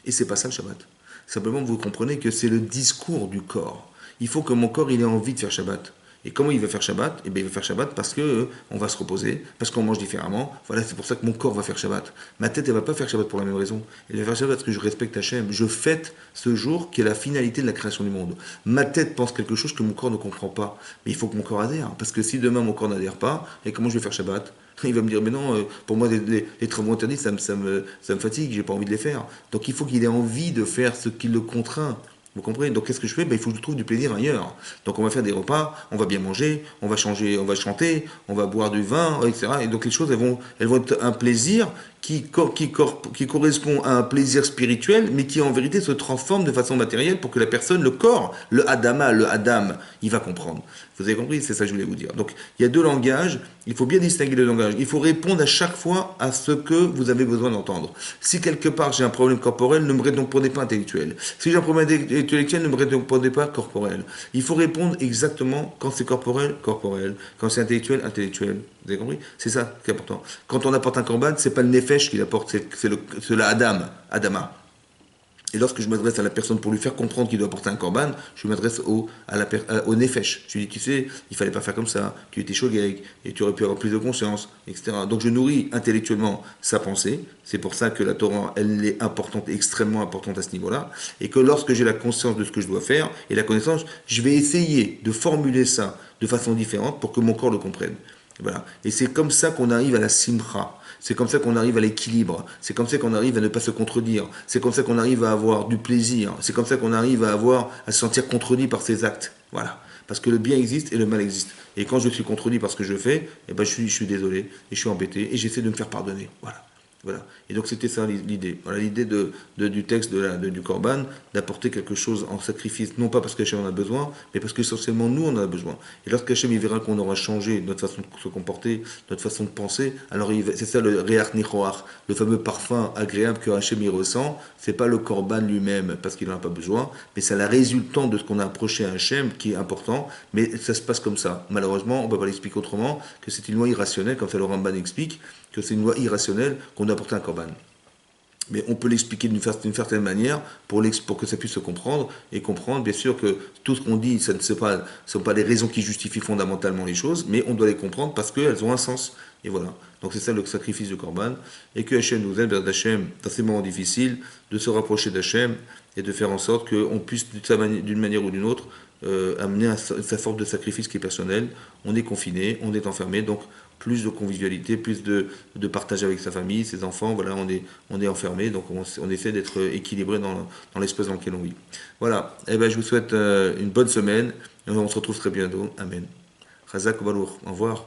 S1: Et c'est pas ça le Shabbat. Simplement, vous comprenez que c'est le discours du corps. Il faut que mon corps, il ait envie de faire Shabbat. Et comment il va faire Shabbat? Eh bien, il va faire Shabbat parce que on va se reposer, parce qu'on mange différemment. Voilà, c'est pour ça que mon corps va faire Shabbat. Ma tête, elle va pas faire Shabbat pour la même raison. Elle va faire Shabbat parce que je respecte Hachem. Je fête ce jour qui est la finalité de la création du monde. Ma tête pense quelque chose que mon corps ne comprend pas. Mais il faut que mon corps adhère. Parce que si demain mon corps n'adhère pas, et comment je vais faire Shabbat? Il va me dire, mais non, pour moi, les travaux interdits, ça me fatigue, j'ai pas envie de les faire. Donc il faut qu'il ait envie de faire ce qui le contraint. Vous comprenez? Donc qu'est-ce que je fais? Il faut que je trouve du plaisir ailleurs. Donc on va faire des repas, on va bien manger, on va changer, on va chanter, on va boire du vin, etc. Et donc les choses, elles vont être un plaisir qui correspond à un plaisir spirituel, mais qui en vérité se transforme de façon matérielle pour que la personne, le corps, le Adama, le Adam, il va comprendre. Vous avez compris? C'est ça que je voulais vous dire. Donc, il y a deux langages, il faut bien distinguer les langages. Il faut répondre à chaque fois à ce que vous avez besoin d'entendre. Si quelque part j'ai un problème corporel, ne me répondez pas intellectuel. Si j'ai un problème intellectuel, ne me répondez pas corporel. Il faut répondre exactement quand c'est corporel, corporel. Quand c'est intellectuel, intellectuel. Vous avez compris? C'est ça qui est important. Quand on apporte un korban, c'est pas le nefesh qui l'apporte, c'est le Adam, Adama. Et lorsque je m'adresse à la personne pour lui faire comprendre qu'il doit apporter un korban, je m'adresse au nefesh. Je lui dis, tu sais, il fallait pas faire comme ça, tu étais shogeg, et tu aurais pu avoir plus de conscience, etc. Donc je nourris intellectuellement sa pensée. C'est pour ça que la Torah, elle est importante, extrêmement importante à ce niveau-là. Et que lorsque j'ai la conscience de ce que je dois faire, et la connaissance, je vais essayer de formuler ça de façon différente pour que mon corps le comprenne. Voilà. Et c'est comme ça qu'on arrive à la simcha. C'est comme ça qu'on arrive à l'équilibre. C'est comme ça qu'on arrive à ne pas se contredire. C'est comme ça qu'on arrive à avoir du plaisir. C'est comme ça qu'on arrive à se sentir contredit par ses actes. Voilà. Parce que le bien existe et le mal existe. Et quand je suis contredit par ce que je fais, eh ben je suis désolé et je suis embêté et j'essaie de me faire pardonner. Voilà. Voilà. Et donc c'était ça l'idée. Voilà l'idée du texte du Corban, d'apporter quelque chose en sacrifice, non pas parce qu'Hachem en a besoin, mais parce qu'essentiellement nous on en a besoin. Et lorsqu'Hachem il verra qu'on aura changé notre façon de se comporter, notre façon de penser, alors c'est ça le Reach Nichoach, le fameux parfum agréable que Hachem il ressent, c'est pas le Corban lui-même parce qu'il n'en a pas besoin, mais c'est la résultante de ce qu'on a approché à Hachem qui est important, mais ça se passe comme ça. Malheureusement, on ne peut pas l'expliquer autrement que c'est une loi irrationnelle, comme ça le Ramban explique, que c'est une loi irrationnelle qu'on doit apporter un korban. Mais on peut l'expliquer d'une certaine manière pour que ça puisse se comprendre et comprendre, bien sûr, que tout ce qu'on dit, ce ne sont pas les raisons qui justifient fondamentalement les choses, mais on doit les comprendre parce qu'elles ont un sens. Et voilà. Donc c'est ça le sacrifice du korban. Et que Hachem nous aide, d'Hachem, dans ces moments difficiles, de se rapprocher d'Hachem et de faire en sorte qu'on puisse, d'une manière ou d'une autre, amener sa forme de sacrifice qui est personnel. On est confiné, on est enfermé, donc plus de convivialité, plus de partage avec sa famille, ses enfants, voilà, on est enfermé, donc on essaie d'être équilibré dans l'espace dans lequel on vit. Voilà, et ben je vous souhaite une bonne semaine, on se retrouve très bientôt, Amen. Chazak Balour, au revoir.